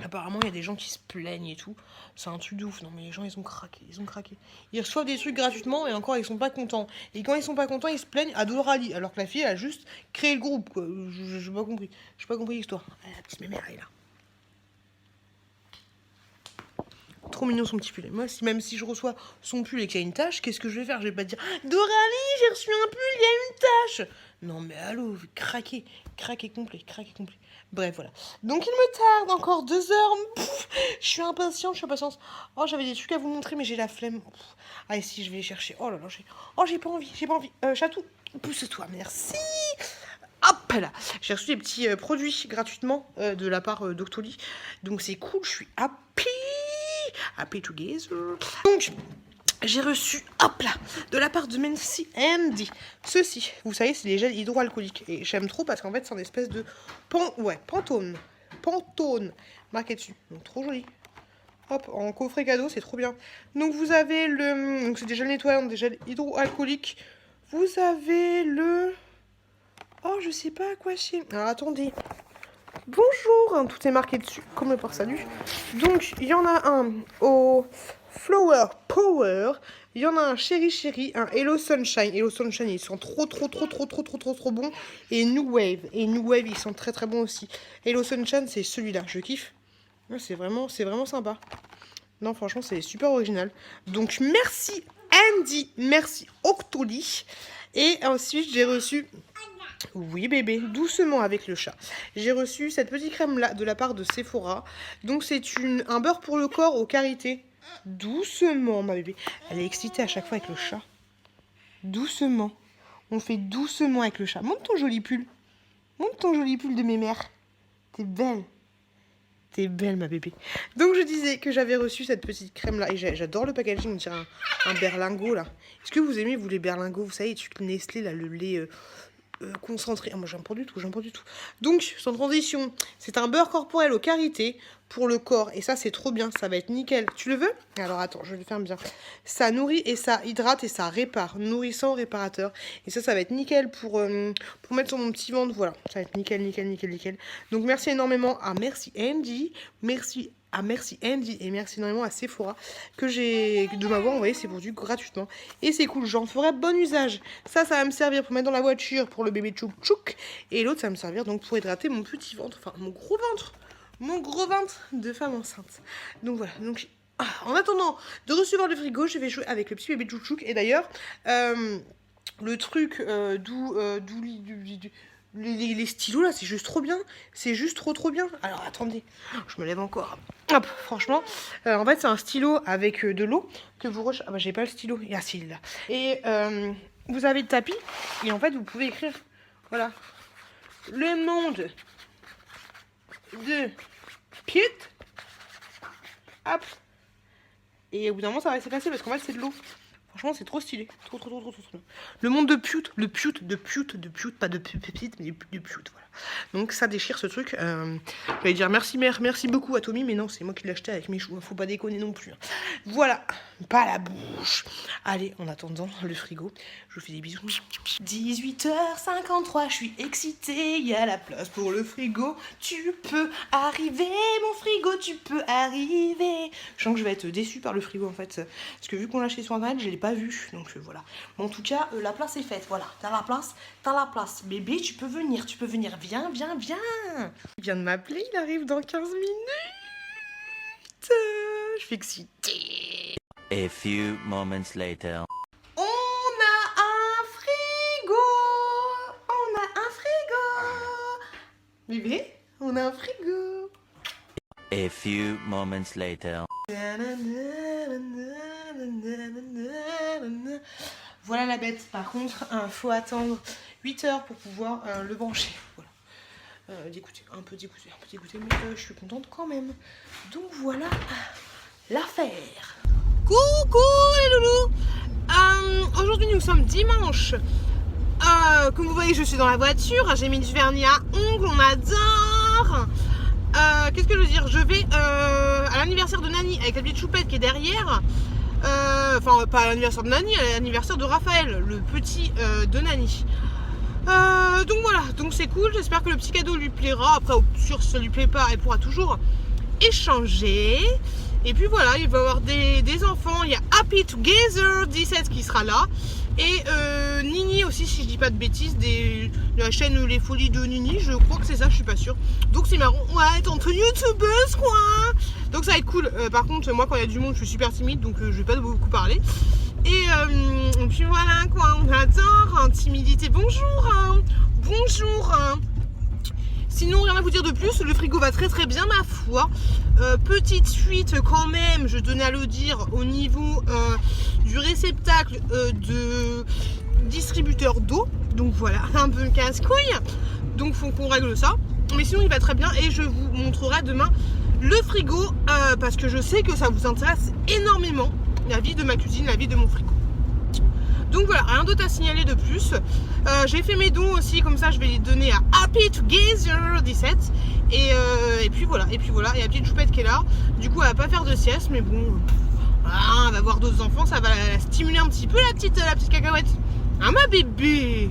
Speaker 2: Apparemment, il y a des gens qui se plaignent et tout. C'est un truc de ouf. Non, mais les gens, ils ont craqué. Ils reçoivent des trucs gratuitement et encore, ils sont pas contents. Et quand ils sont pas contents, ils se plaignent à Doralie. Alors que la fille, elle a juste créé le groupe, quoi. J'ai pas compris. J'ai pas compris l'histoire. La petite mémère, elle est là. Trop mignon son petit pull. Moi, même si je reçois son pull et qu'il y a une tache, qu'est-ce que je vais faire? Je vais pas dire Doralie, j'ai reçu un pull, il y a une tache. Non, mais allô, craquer complet. Bref, voilà. Donc, il me tarde encore 2 heures. Je suis impatiente. Oh, j'avais des trucs à vous montrer, mais j'ai la flemme. Allez, si, je vais les chercher. Oh là là, j'ai pas envie. Chatou, pousse-toi, merci. Hop là. J'ai reçu des petits produits gratuitement de la part d'Octoly. Donc, c'est cool, je suis happy together. Donc, j'ai reçu, hop là, de la part de Mency Andy, ceci. Vous savez, c'est les gels hydroalcooliques. Et j'aime trop parce qu'en fait, c'est une espèce de Pantone marqué dessus. Donc, trop joli. Hop, en coffret cadeau, c'est trop bien. Donc, vous avez donc c'est des gels nettoyants, des gels hydroalcooliques. Vous avez le... Oh, je sais pas à quoi c'est. Alors, attendez. Bonjour, hein, tout est marqué dessus, comme le port salut. Donc, il y en a un au Flower Power. Il y en a un Chéri, un Hello Sunshine. Hello Sunshine, ils sont trop bons. Et New Wave. Ils sont très bons aussi. Hello Sunshine, c'est celui-là, je kiffe. Ouais, c'est vraiment sympa. Non, franchement, c'est super original. Donc, merci Andy, merci Octoly. Et ensuite, j'ai reçu... Oui bébé, doucement avec le chat. J'ai reçu cette petite crème là de la part de Sephora. Donc c'est un beurre pour le corps au karité. Doucement ma bébé. Elle est excitée à chaque fois avec le chat. Doucement. On fait doucement avec le chat. Monte ton joli pull. Monte ton joli pull de mes mères. T'es belle. T'es belle ma bébé. Donc je disais que j'avais reçu cette petite crème là. Et j'adore le packaging, on dirait un berlingot là. Est-ce que vous aimez vous les berlingots? Vous savez, les trucs Nestlé là, le lait... concentré. Moi j'aime pas du tout, Donc sans transition, c'est un beurre corporel au karité pour le corps et ça c'est trop bien, ça va être nickel. Tu le veux? Alors attends, je vais le faire bien. Ça nourrit et ça hydrate et ça répare, nourrissant, réparateur. Et ça va être nickel pour mettre sur mon petit ventre, voilà. Ça va être nickel. Donc merci énormément à merci Andy, merci Andy et merci énormément à Sephora de m'avoir envoyé ces produits gratuitement. Et c'est cool, j'en ferai bon usage. Ça va me servir pour mettre dans la voiture pour le bébé tchouk tchouk. Et l'autre, ça va me servir donc pour hydrater mon petit ventre, enfin mon gros ventre. Mon gros ventre de femme enceinte. Donc voilà, donc... en attendant de recevoir le frigo, je vais jouer avec le petit bébé tchouk tchouk. Et d'ailleurs, le truc les stylos là, c'est juste trop bien. C'est juste trop bien. Alors attendez, je me lève encore. Hop, franchement, en fait c'est un stylo avec de l'eau que vous rechargez. Ah bah j'ai pas le stylo, il y a celui là. Et vous avez le tapis et en fait vous pouvez écrire, voilà, le monde de Pute. Hop. Et au bout d'un moment ça va s'effacer parce qu'en fait c'est de l'eau. Franchement, c'est trop stylé. Trop bien. Le monde de Pute, pas de pépite, mais de Pute, voilà. Donc ça déchire ce truc. J'allais dire merci beaucoup à Tommy, mais non, c'est moi qui l'ai acheté avec mes choux. Faut pas déconner non plus. Voilà, pas la bouche. Allez, en attendant le frigo, je vous fais des bisous. 18h53, je suis excitée. Il y a la place pour le frigo. Tu peux arriver, mon frigo, tu peux arriver. Je sens que je vais être déçue par le frigo en fait, parce que vu qu'on l'a acheté sur internet, je l'ai pas vu. Donc voilà. Mais en tout cas, la place est faite. Voilà, t'as la place. Bébé, tu peux venir. Viens. Il vient de m'appeler, il arrive dans 15 minutes. Je suis excitée.
Speaker 3: A few moments later.
Speaker 2: On a un frigo. Bébé, on a un frigo.
Speaker 3: A few moments later.
Speaker 2: Voilà la bête. Par contre, faut attendre 8 heures pour pouvoir le brancher. Voilà. Un peu dégoûté, mais je suis contente quand même. Donc voilà l'affaire. Coucou les loulous. Aujourd'hui nous sommes dimanche. Comme vous voyez, je suis dans la voiture. J'ai mis du vernis à ongles, on adore. Qu'est-ce que je veux dire? Je vais à l'anniversaire de Nani avec la petite choupette qui est derrière. Enfin, pas à l'anniversaire de Nani, à l'anniversaire de Raphaël, le petit de Nani. Donc voilà, donc c'est cool. J'espère que le petit cadeau lui plaira. Après, au sûr, si ça lui plaît pas, elle pourra toujours échanger. Et puis voilà, il va y avoir des enfants. Il y a Happy Together 17 qui sera là. Et Nini aussi, si je dis pas de bêtises, de la chaîne Les Folies de Nini, je crois que c'est ça, je suis pas sûre. Donc c'est marrant, ouais, t'es entre youtubeuses quoi. Donc ça va être cool. Par contre, moi quand il y a du monde, je suis super timide, donc je vais pas beaucoup parler. Et puis voilà quoi, on adore, timidité, bonjour. Sinon, rien à vous dire de plus, le frigo va très bien ma foi. Petite fuite quand même, je tenais à le dire, au niveau du réceptacle de distributeur d'eau. Donc voilà, un peu casse-couille. Donc faut qu'on règle ça. Mais sinon il va très bien et je vous montrerai demain le frigo parce que je sais que ça vous intéresse énormément. La vie de ma cuisine, la vie de mon frigo. Donc voilà, rien d'autre à signaler de plus. J'ai fait mes dons aussi, comme ça je vais les donner à Happy Together 17. Et puis voilà, il y a la petite choupette qui est là. Du coup elle va pas faire de sieste, mais bon, voilà, elle va voir d'autres enfants, ça va la stimuler un petit peu la petite cacahuète. Ah ma bébé.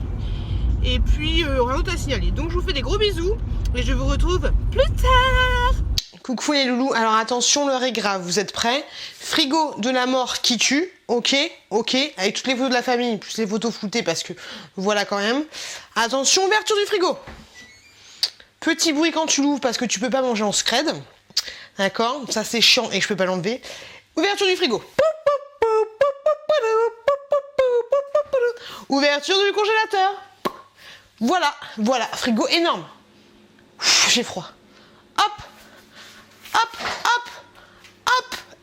Speaker 2: Et puis rien d'autre à signaler. Donc je vous fais des gros bisous et je vous retrouve plus tard. Coucou les loulous, alors attention, l'heure est grave, vous êtes prêts? Frigo de la mort qui tue, ok, avec toutes les photos de la famille, plus les photos floutées parce que voilà quand même. Attention, ouverture du frigo. Petit bruit quand tu l'ouvres parce que tu peux pas manger en scred. D'accord? Ça c'est chiant et je peux pas l'enlever. Ouverture du frigo. Ouverture du congélateur. Voilà, frigo énorme. J'ai froid. Hop,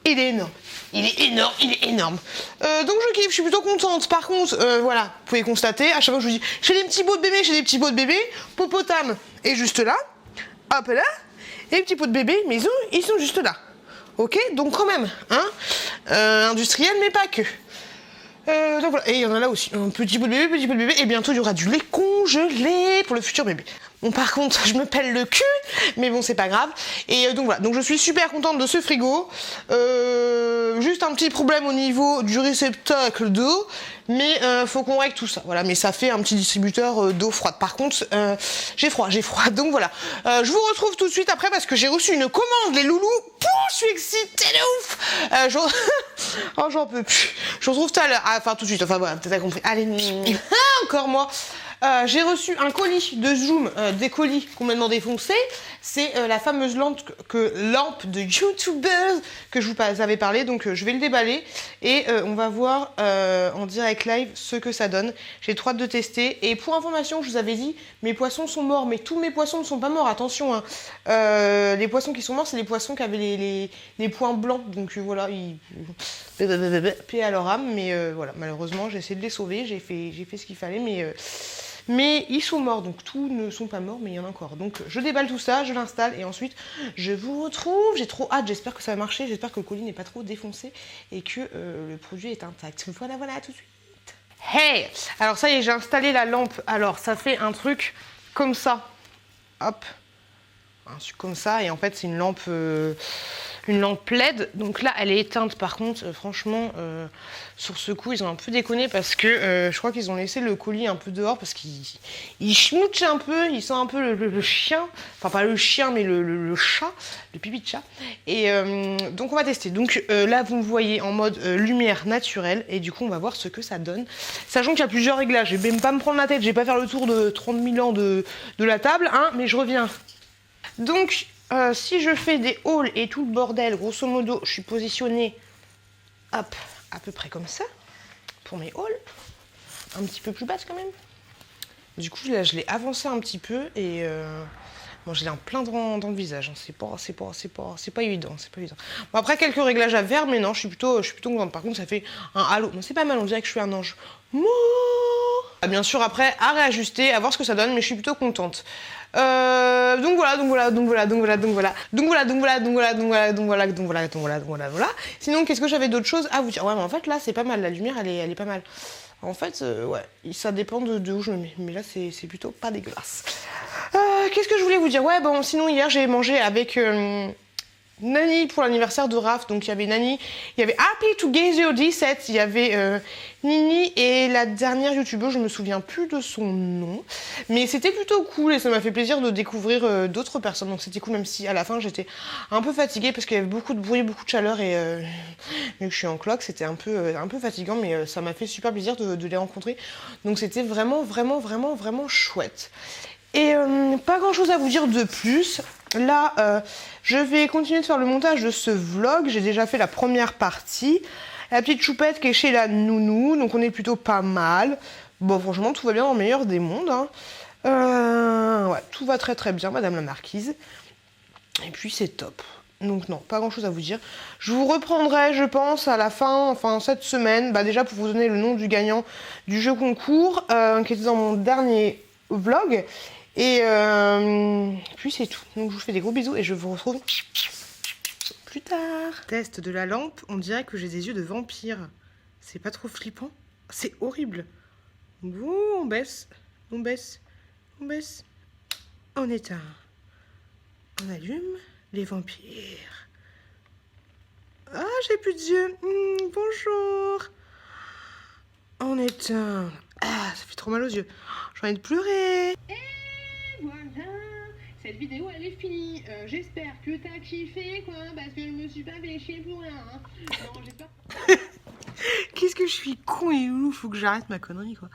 Speaker 2: il est énorme. Donc je kiffe, je suis plutôt contente. Par contre, voilà, vous pouvez constater, à chaque fois que je vous dis, j'ai des petits pots de bébé, Popotam est juste là, hop là, et les petits pots de bébé, mais ils sont juste là. Ok, donc quand même, hein, industriel, mais pas que. Donc voilà, et il y en a là aussi, un petit pot de bébé, et bientôt il y aura du lait congelé pour le futur bébé. Bon, par contre, je me pèle le cul, mais bon, c'est pas grave. Et donc voilà, donc je suis super contente de ce frigo. Juste un petit problème au niveau du réceptacle d'eau, mais faut qu'on règle tout ça. Voilà, mais ça fait un petit distributeur d'eau froide. Par contre, j'ai froid. Donc voilà, je vous retrouve tout de suite après parce que j'ai reçu une commande, les loulous. Je suis excitée de ouf. Oh, j'en peux plus. Je vous retrouve tout à l'heure. Enfin, tout de suite. Enfin, voilà, peut-être compris. Allez, encore moi. J'ai reçu un colis de Zoom, des colis complètement défoncés. C'est la fameuse lampe de YouTubers que je vous avais parlé. Donc je vais le déballer et on va voir en direct live ce que ça donne. J'ai trop hâte de tester. Et pour information, je vous avais dit, mes poissons sont morts, mais tous mes poissons ne sont pas morts. Attention, hein. Les poissons qui sont morts, c'est les poissons qui avaient les points blancs. Donc voilà, paix à leur âme. Mais voilà, malheureusement, j'ai essayé de les sauver. J'ai fait ce qu'il fallait, mais ils sont morts, donc tous ne sont pas morts, mais il y en a encore. Donc je déballe tout ça, je l'installe et ensuite je vous retrouve. J'ai trop hâte, j'espère que ça va marcher, j'espère que le colis n'est pas trop défoncé et que le produit est intact. Voilà, tout de suite. Hey! Alors ça y est, j'ai installé la lampe. Alors ça fait un truc comme ça. Hop. Un truc comme ça et en fait c'est une lampe LED. Donc là elle est éteinte par contre, franchement sur ce coup ils ont un peu déconné parce que je crois qu'ils ont laissé le colis un peu dehors parce qu'ils schmouchent un peu, ils sentent un peu le chien, enfin pas le chien mais le chat, le pipi de chat. Et donc on va tester. Donc là vous me voyez en mode lumière naturelle et du coup on va voir ce que ça donne. Sachant qu'il y a plusieurs réglages, je vais même pas me prendre la tête, je vais pas faire le tour de 30 000 ans de la table, hein, mais je reviens. Donc, si je fais des hauls et tout le bordel, grosso modo, je suis positionnée, hop, à peu près comme ça, pour mes hauls. Un petit peu plus basse quand même. Du coup, là, je l'ai avancé un petit peu et bon, je l'ai en plein dans le visage. Hein. C'est pas évident, Bon, après, quelques réglages à faire, mais non, je suis plutôt contente. Par contre, ça fait un halo. Bon, c'est pas mal, on dirait que je suis un ange. Bien sûr, après, à réajuster, à voir ce que ça donne, mais je suis plutôt contente. Donc voilà. Sinon, qu'est-ce que j'avais d'autre chose à vous dire? Ouais, mais en fait, là, c'est pas mal. La lumière, elle est pas mal. En fait, ouais, ça dépend de où je me mets. Mais là, c'est plutôt pas dégueulasse. Qu'est-ce que je voulais vous dire? Ouais, bon, sinon, hier, j'ai mangé avec Nani pour l'anniversaire de Raph. Donc, il y avait Nani, il y avait Happy Together 17, il y avait Nini et la dernière youtubeuse, je me souviens plus de son nom. Mais c'était plutôt cool et ça m'a fait plaisir de découvrir d'autres personnes. Donc, c'était cool, même si à la fin, j'étais un peu fatiguée parce qu'il y avait beaucoup de bruit, beaucoup de chaleur et vu que je suis en cloque, c'était un peu fatigant, mais ça m'a fait super plaisir de les rencontrer. Donc, c'était vraiment chouette. Et pas grand chose à vous dire de plus. Là, je vais continuer de faire le montage de ce vlog. J'ai déjà fait la première partie. La petite choupette qui est chez la nounou, donc on est plutôt pas mal. Bon, franchement, tout va bien dans le meilleur des mondes. Hein. Ouais, tout va très bien, madame la marquise. Et puis, c'est top. Donc non, pas grand chose à vous dire. Je vous reprendrai, je pense, à la fin, enfin cette semaine, déjà pour vous donner le nom du gagnant du jeu concours, qui était dans mon dernier vlog. Et puis c'est tout. Donc je vous fais des gros bisous et je vous retrouve plus tard. Test de la lampe, on dirait que j'ai des yeux de vampire. C'est pas trop flippant? C'est horrible. Ouh, on baisse, on éteint. On allume les vampires. Ah, j'ai plus d'yeux. Bonjour. On éteint. Ah, ça fait trop mal aux yeux. j'ai envie de pleurer.
Speaker 4: Voilà, cette vidéo elle est finie. J'espère que t'as kiffé quoi, parce que je me suis pas fait chier pour rien. Hein. Non, j'espère.
Speaker 2: Qu'est-ce que je suis con et ouf, faut que j'arrête ma connerie quoi.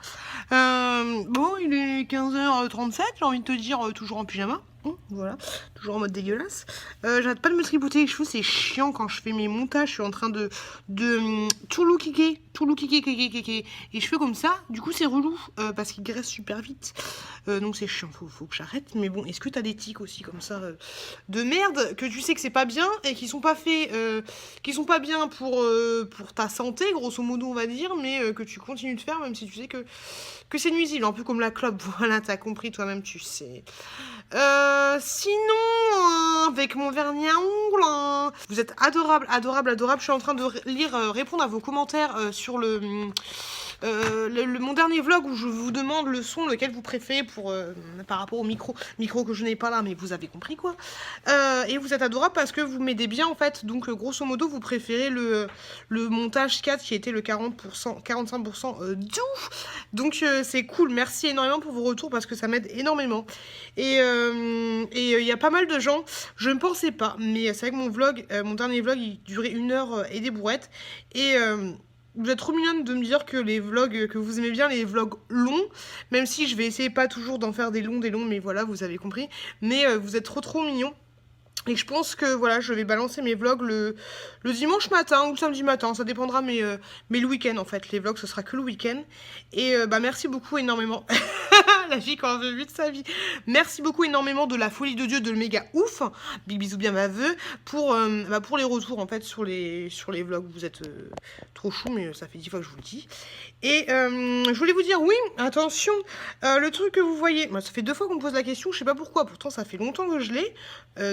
Speaker 2: Bon, il est 15h37, j'ai envie de te dire, toujours en pyjama. Voilà, toujours en mode dégueulasse. J'arrête pas de me tripoter les cheveux, c'est chiant quand je fais mes montages. Je suis en train de tout lookiker, les cheveux comme ça. Du coup, c'est relou parce qu'ils graissent super vite. Donc, c'est chiant, faut que j'arrête. Mais bon, est-ce que t'as des tics aussi comme ça de merde que tu sais que c'est pas bien et qui sont pas faits, qui sont pas bien pour ta santé, grosso modo, on va dire, mais que tu continues de faire même si tu sais que c'est nuisible, un peu comme la clope. Voilà, t'as compris toi-même, tu sais. Sinon, avec mon vernis à ongles, vous êtes adorable. Je suis en train de répondre à vos commentaires sur mon dernier vlog où je vous demande le son lequel vous préférez par rapport au micro que je n'ai pas là, mais vous avez compris quoi. Et vous êtes adorable parce que vous m'aidez bien en fait. Donc grosso modo, vous préférez le montage 4 qui était le 45% doux. Donc c'est cool. Merci énormément pour vos retours parce que ça m'aide énormément. Et il y a pas mal de gens, je ne pensais pas, mais c'est vrai que mon dernier vlog, il durait 1 heure et des bourrettes. Et vous êtes trop mignonne de me dire que les vlogs, que vous aimez bien les vlogs longs, même si je vais essayer pas toujours d'en faire des longs, mais voilà, vous avez compris. Mais vous êtes trop mignons. Et je pense que voilà, je vais balancer mes vlogs le dimanche matin ou le samedi matin, ça dépendra, mais le week-end en fait. Les vlogs, ce sera que le week-end. Et merci beaucoup énormément. La fille quand elle veut vite sa vie. Merci beaucoup énormément de la folie de Dieu, de le méga ouf. Big bisous bien ma vœu. Pour les retours en fait sur les vlogs. Vous êtes trop chou, mais ça fait 10 fois que je vous le dis. Et je voulais vous dire, oui, attention, le truc que vous voyez, ça fait 2 fois qu'on me pose la question, je sais pas pourquoi, pourtant ça fait longtemps que je l'ai,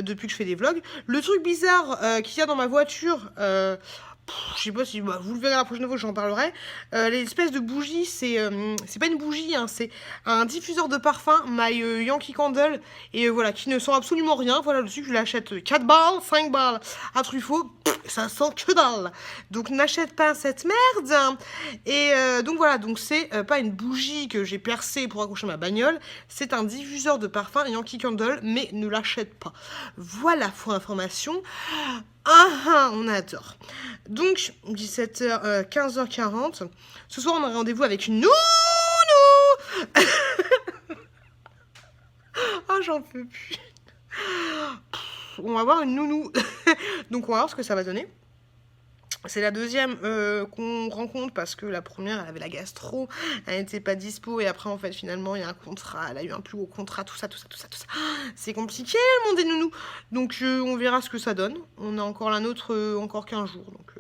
Speaker 2: depuis que je fais des vlogs. Le truc bizarre qu'il y a dans ma voiture, je sais pas si vous le verrez la prochaine fois que j'en parlerai. L'espèce de bougie, c'est pas une bougie, hein, c'est un diffuseur de parfum, My Yankee Candle, et voilà, qui ne sent absolument rien. Voilà, le truc, je l'achète 4 balles, 5 balles à Truffaut, ça sent que dalle. Donc n'achète pas cette merde. Et donc voilà, donc c'est pas une bougie que j'ai percée pour accrocher ma bagnole, c'est un diffuseur de parfum Yankee Candle, mais ne l'achète pas. Voilà, pour information. On adore. Donc, 17h, 15h40. Ce soir, on a rendez-vous avec une nounou. J'en peux plus. On va voir une nounou. Donc, on va voir ce que ça va donner. C'est la deuxième qu'on rencontre parce que la première, elle avait la gastro, elle n'était pas dispo et après en fait finalement il y a un contrat, elle a eu un plus gros contrat, tout ça. C'est compliqué le monde des nounous. Donc on verra ce que ça donne. On a encore la nôtre encore 15 jours. Donc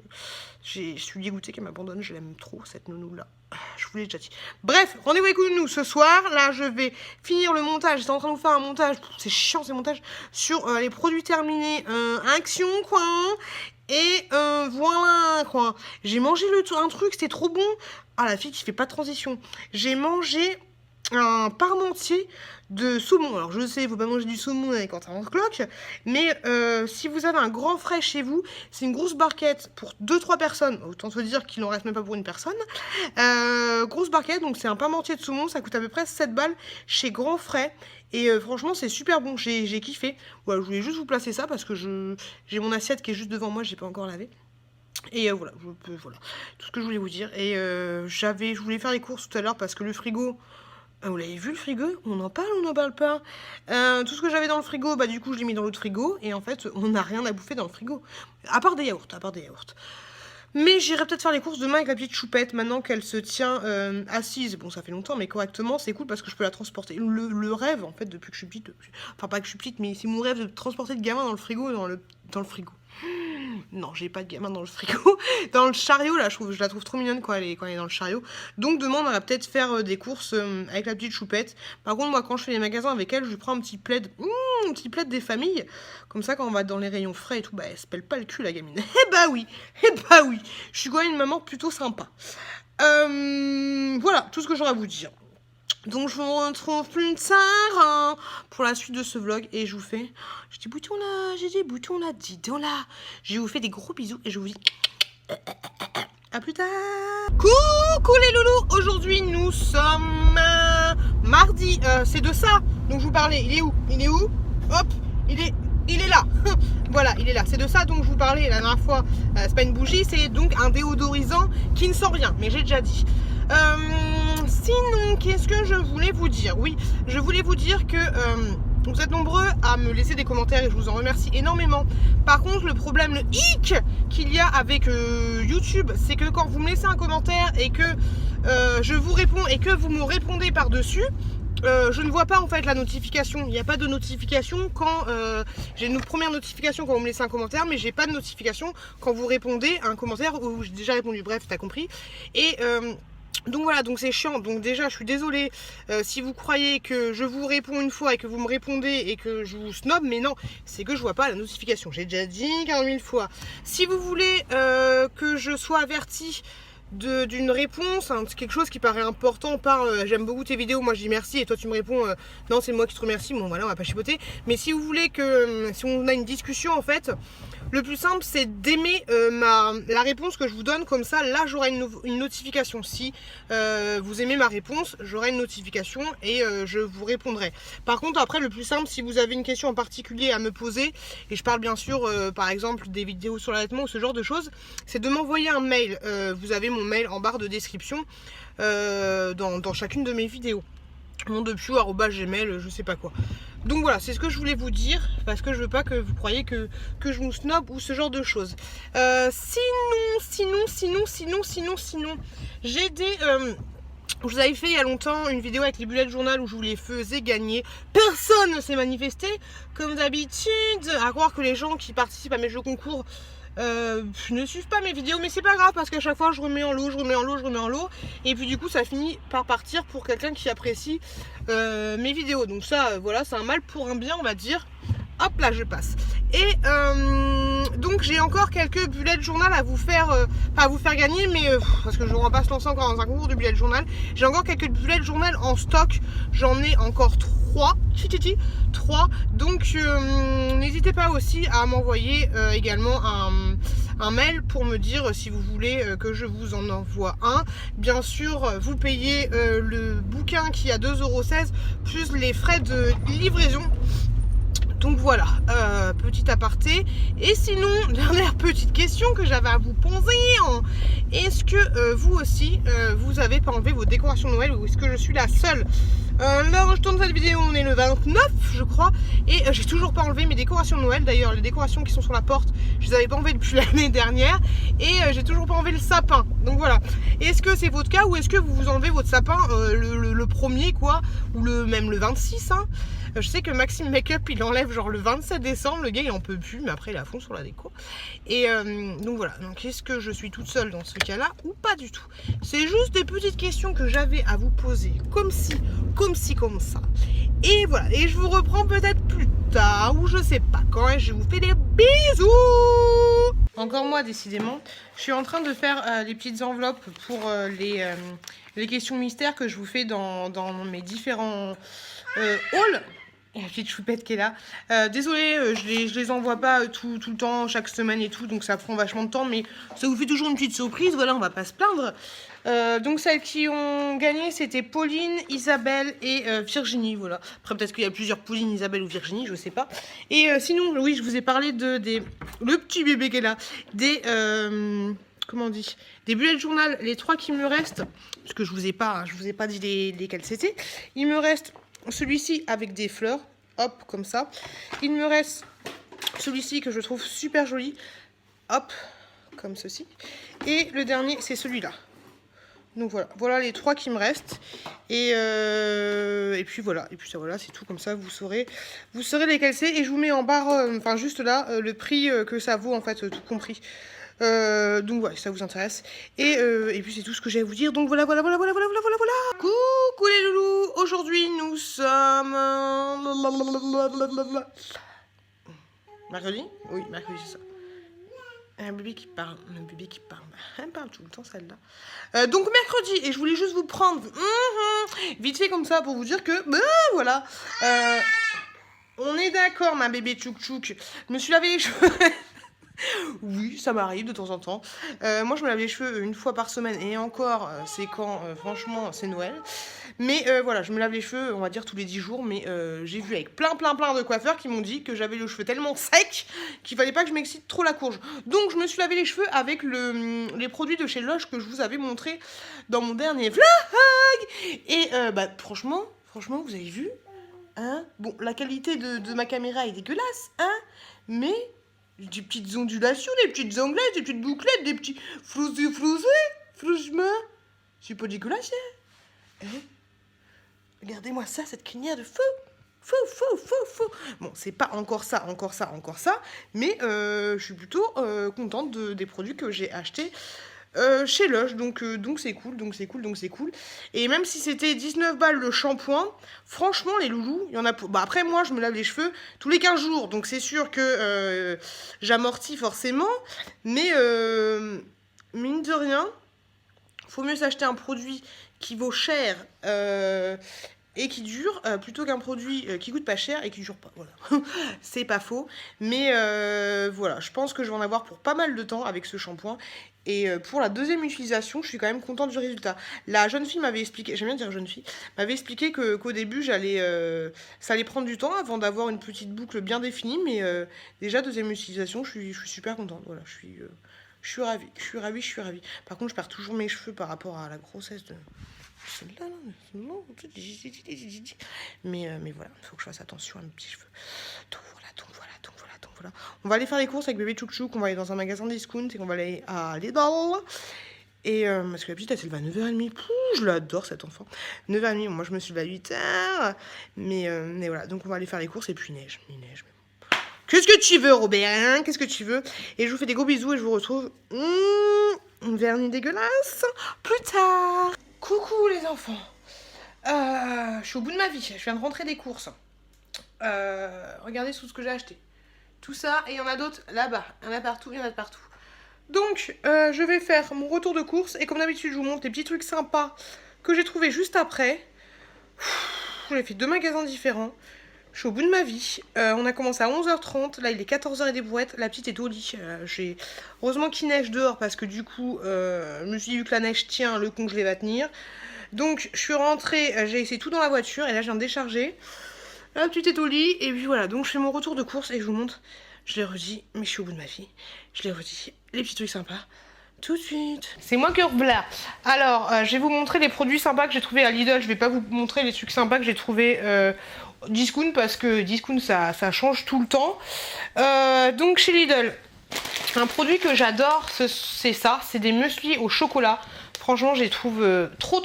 Speaker 2: je suis dégoûtée qu'elle m'abandonne, je l'aime trop cette nounou là. Je vous l'ai déjà dit. Bref, rendez-vous avec nous ce soir. Là, je vais finir le montage. J'étais en train de vous faire un montage. C'est chiant ces montages. Sur les produits terminés. Action, quoi. Et voilà, quoi. J'ai mangé un truc, c'était trop bon. Ah, la fille qui fait pas de transition. J'ai mangé un parmentier de saumon. Alors je sais, il faut pas manger du saumon avec quand t'as un cloque, mais si vous avez un grand frais chez vous, c'est une grosse barquette pour 2-3 personnes. Autant se dire qu'il n'en reste même pas pour une personne. Grosse barquette, donc c'est un parmentier de saumon, ça coûte à peu près 7 balles chez Grand Frais. Et franchement, c'est super bon, j'ai kiffé. Voilà, je voulais juste vous placer ça parce que j'ai mon assiette qui est juste devant moi, j'ai pas encore lavé. Et voilà, voilà, tout ce que je voulais vous dire. Et je voulais faire les courses tout à l'heure parce que le frigo... Vous l'avez vu le frigo? On en parle ou on n'en parle pas? Tout ce que j'avais dans le frigo, du coup je l'ai mis dans l'autre frigo. Et en fait, on n'a rien à bouffer dans le frigo. À part des yaourts, Mais j'irai peut-être faire les courses demain avec la petite choupette, maintenant qu'elle se tient assise. Bon, ça fait longtemps, mais correctement, c'est cool parce que je peux la transporter. Le rêve, en fait, depuis que je suis petite... Enfin, pas que je suis petite, mais c'est mon rêve de transporter le gamin dans le frigo, dans le frigo. Non, j'ai pas de gamin dans le frigo. Dans le chariot, là, je la trouve trop mignonne quand elle est dans le chariot. Donc demain, on va peut-être faire des courses avec la petite choupette. Par contre, moi, quand je fais les magasins avec elle, je lui prends un petit plaid des familles. Comme ça, quand on va dans les rayons frais et tout, elle se pèle pas le cul, la gamine. Eh bah oui. Je suis quand même une maman plutôt sympa. Voilà, tout ce que j'aurais à vous dire. Donc je vous retrouve plus tard pour la suite de ce vlog et je vous fais j'ai des boutons là, dis donc là. Je vous fais des gros bisous et je vous dis À plus tard. Coucou les loulous. Aujourd'hui nous sommes mardi. C'est de ça dont je vous parlais. Il est où? Il est où? Hop, il est là. Voilà, il est là. C'est de ça dont je vous parlais la dernière fois. C'est pas une bougie, c'est donc un déodorisant qui ne sent rien. Mais j'ai déjà dit. Sinon, qu'est-ce que je voulais vous dire? Oui, je voulais vous dire que vous êtes nombreux à me laisser des commentaires et je vous en remercie énormément. Par contre, le problème, le hic qu'il y a avec YouTube, c'est que quand vous me laissez un commentaire et que je vous réponds et que vous me répondez par-dessus, je ne vois pas en fait la notification. Il n'y a pas de notification quand j'ai une première notification quand vous me laissez un commentaire, mais j'ai pas de notification quand vous répondez à un commentaire où j'ai déjà répondu. Bref, t'as compris. Et donc voilà, donc c'est chiant. Donc déjà, je suis désolée si vous croyez que je vous réponds une fois et que vous me répondez et que je vous snob, mais non, c'est que je vois pas la notification. J'ai déjà dit 40 000 fois. Si vous voulez que je sois avertie d'une réponse, hein, quelque chose qui paraît important par j'aime beaucoup tes vidéos, moi je dis merci et toi tu me réponds non c'est moi qui te remercie, bon voilà on va pas chipoter, mais si vous voulez que si on a une discussion en fait, le plus simple c'est d'aimer la réponse que je vous donne, comme ça là j'aurai une notification. Si vous aimez ma réponse, j'aurai une notification et je vous répondrai. Par contre après le plus simple, si vous avez une question en particulier à me poser, et je parle bien sûr par exemple des vidéos sur l'allaitement ou ce genre de choses, c'est de m'envoyer un mail. Vous avez mon mail en barre de description dans chacune de mes vidéos. mondepio@gmail, je sais pas quoi. Donc voilà, c'est ce que je voulais vous dire, parce que je veux pas que vous croyiez que je vous snob ou ce genre de choses. Sinon, j'ai des... je vous avais fait il y a longtemps une vidéo avec les bullet journal où je vous les faisais gagner. Personne ne s'est manifesté, comme d'habitude, à croire que les gens qui participent à mes jeux concours ne suivent pas mes vidéos, mais c'est pas grave parce qu'à chaque fois je remets en lot, et puis du coup ça finit par partir pour quelqu'un qui apprécie mes vidéos. Donc ça voilà, c'est un mal pour un bien on va dire. Hop là je passe. Et donc j'ai encore quelques bullet journal à vous faire, pas à vous faire gagner, mais parce que je ne vais pas se lancer encore dans un concours de bullet journal. J'ai encore quelques bullet journal en stock, j'en ai encore 3. Donc n'hésitez pas aussi à m'envoyer également un mail pour me dire si vous voulez que je vous en envoie un. Bien sûr vous payez le bouquin qui est à 2,16 € plus les frais de livraison. Donc voilà, petit aparté. Et sinon, dernière petite question que j'avais à vous poser. Est-ce que vous aussi, vous avez pas enlevé vos décorations de Noël, ou est-ce que je suis la seule? Là, je tourne cette vidéo, on est le 29, je crois. Et j'ai toujours pas enlevé mes décorations de Noël. D'ailleurs, les décorations qui sont sur la porte, je les avais pas enlevées depuis l'année dernière. Et j'ai toujours pas enlevé le sapin. Donc voilà. Est-ce que c'est votre cas, ou est-ce que vous vous enlevez votre sapin le premier, quoi, ou même le 26, hein? Je sais que Maxime Makeup il enlève genre le 27 décembre, le gars il en peut plus, mais après il a fond sur la déco. Et donc voilà, donc est-ce que je suis toute seule dans ce cas-là ou pas du tout? C'est juste des petites questions que j'avais à vous poser, comme ça. Et voilà, et je vous reprends peut-être plus tard, ou je sais pas quand, et je vous fais des bisous. Encore moi décidément, je suis en train de faire les petites enveloppes pour les questions mystères que je vous fais dans mes différents hauls. Et la petite choupette qui est là. Désolée, je les envoie pas tout le temps, chaque semaine et tout, donc ça prend vachement de temps, mais ça vous fait toujours une petite surprise, voilà, on va pas se plaindre. Donc celles qui ont gagné, c'était Pauline, Isabelle et Virginie, voilà. Après peut-être qu'il y a plusieurs Pauline, Isabelle ou Virginie, je sais pas. Et sinon, oui, je vous ai parlé le petit bébé qui est là, comment on dit, des bullet journal, les 3 qui me restent, parce que je vous ai pas dit lesquels c'était. Il me reste celui-ci avec des fleurs, hop, comme ça. Il me reste celui-ci que je trouve super joli, hop, comme ceci. Et le dernier, c'est celui-là. Donc voilà les 3 qui me restent. Et puis voilà, voilà, c'est tout, comme ça vous saurez lesquels c'est. Et je vous mets en barre, enfin juste là, le prix que ça vaut en fait, tout compris. Donc ouais, ça vous intéresse. Et puis c'est tout ce que j'ai à vous dire. Donc voilà. Coucou les loulous. Aujourd'hui nous sommes mercredi. Oui, mercredi c'est ça. Un bébé qui parle. Elle parle tout le temps celle-là. Donc mercredi, et je voulais juste vous prendre vite fait comme ça pour vous dire que voilà. On est d'accord ma bébé tchouk tchouk. Je me suis lavé les cheveux. Oui, ça m'arrive de temps en temps. Moi, je me lave les cheveux une fois par semaine et encore, c'est quand, franchement, c'est Noël. Mais voilà, je me lave les cheveux, on va dire tous les 10 jours. Mais j'ai vu avec plein de coiffeurs qui m'ont dit que j'avais le cheveu tellement sec qu'il fallait pas que je m'excite trop la courge. Donc, je me suis lavé les cheveux avec les produits de chez Lush que je vous avais montré dans mon dernier vlog. Et bah, franchement, vous avez vu, hein? Bon, la qualité de ma caméra est dégueulasse, hein? Mais des petites ondulations, des petites anglaises, des petites bouclettes, des petits flousés, franchement, c'est pas dégueulasse, hein? Regardez-moi ça, cette crinière de fou. Bon, c'est pas encore ça, mais je suis plutôt contente des produits que j'ai achetés chez Lush, donc c'est cool, Et même si c'était 19 balles le shampoing, franchement les loulous, il y en a pour... Bah après moi je me lave les cheveux tous les 15 jours, donc c'est sûr que j'amortis forcément, mais mine de rien, faut mieux s'acheter un produit qui vaut cher et qui dure, plutôt qu'un produit qui coûte pas cher et qui dure pas, voilà. C'est pas faux, mais voilà, je pense que je vais en avoir pour pas mal de temps avec ce shampoing. Et pour la deuxième utilisation, je suis quand même contente du résultat. La jeune fille m'avait expliqué, j'aime bien dire jeune fille, m'avait expliqué qu'au début, ça allait prendre du temps avant d'avoir une petite boucle bien définie, mais déjà, deuxième utilisation, je suis super contente, voilà, je suis ravie. Par contre, je perds toujours mes cheveux par rapport à la grossesse de... Mais voilà, il faut que je fasse attention à mes petits cheveux. Donc voilà. On va aller faire les courses avec bébé Tchouk, on va aller dans un magasin discount et qu'on va aller à Lidl. Et parce que la petite, elle s'élève à 9h30. Pouh, je l'adore cet enfant. 9h30, moi je me suis levée à 8h. Mais voilà, donc on va aller faire les courses et puis il neige. Qu'est-ce que tu veux, Robert, hein? Qu'est-ce que tu veux? Et je vous fais des gros bisous et je vous retrouve une vernis dégueulasse plus tard. Coucou les enfants. Je suis au bout de ma vie. Je viens de rentrer des courses. Regardez tout ce que j'ai acheté. Tout ça, et il y en a d'autres là-bas. Il y en a partout. Donc, je vais faire mon retour de course. Et comme d'habitude, je vous montre les petits trucs sympas que j'ai trouvé juste après. J'ai fait 2 magasins différents. Je suis au bout de ma vie. On a commencé à 11h30. Là, il est 14h et des brouettes. La petite est au lit. Heureusement qu'il neige dehors parce que du coup, je me suis dit, vu que la neige tient, le congelé va tenir. Donc, je suis rentrée. J'ai essayé tout dans la voiture. Et là, je viens de décharger. La petite est au lit. Et puis voilà. Donc, je fais mon retour de course et je vous montre. Je l'ai redit, mais je suis au bout de ma vie. Je l'ai redit. Les petits trucs sympas. Tout de suite. C'est moi qui là. Alors, je vais vous montrer les produits sympas que j'ai trouvés à Lidl. Je vais pas vous montrer les trucs sympas que j'ai trouvés discount parce que discount ça change tout le temps. Donc chez Lidl, un produit que j'adore, c'est ça, c'est des muesli au chocolat. Franchement, je les trouve trop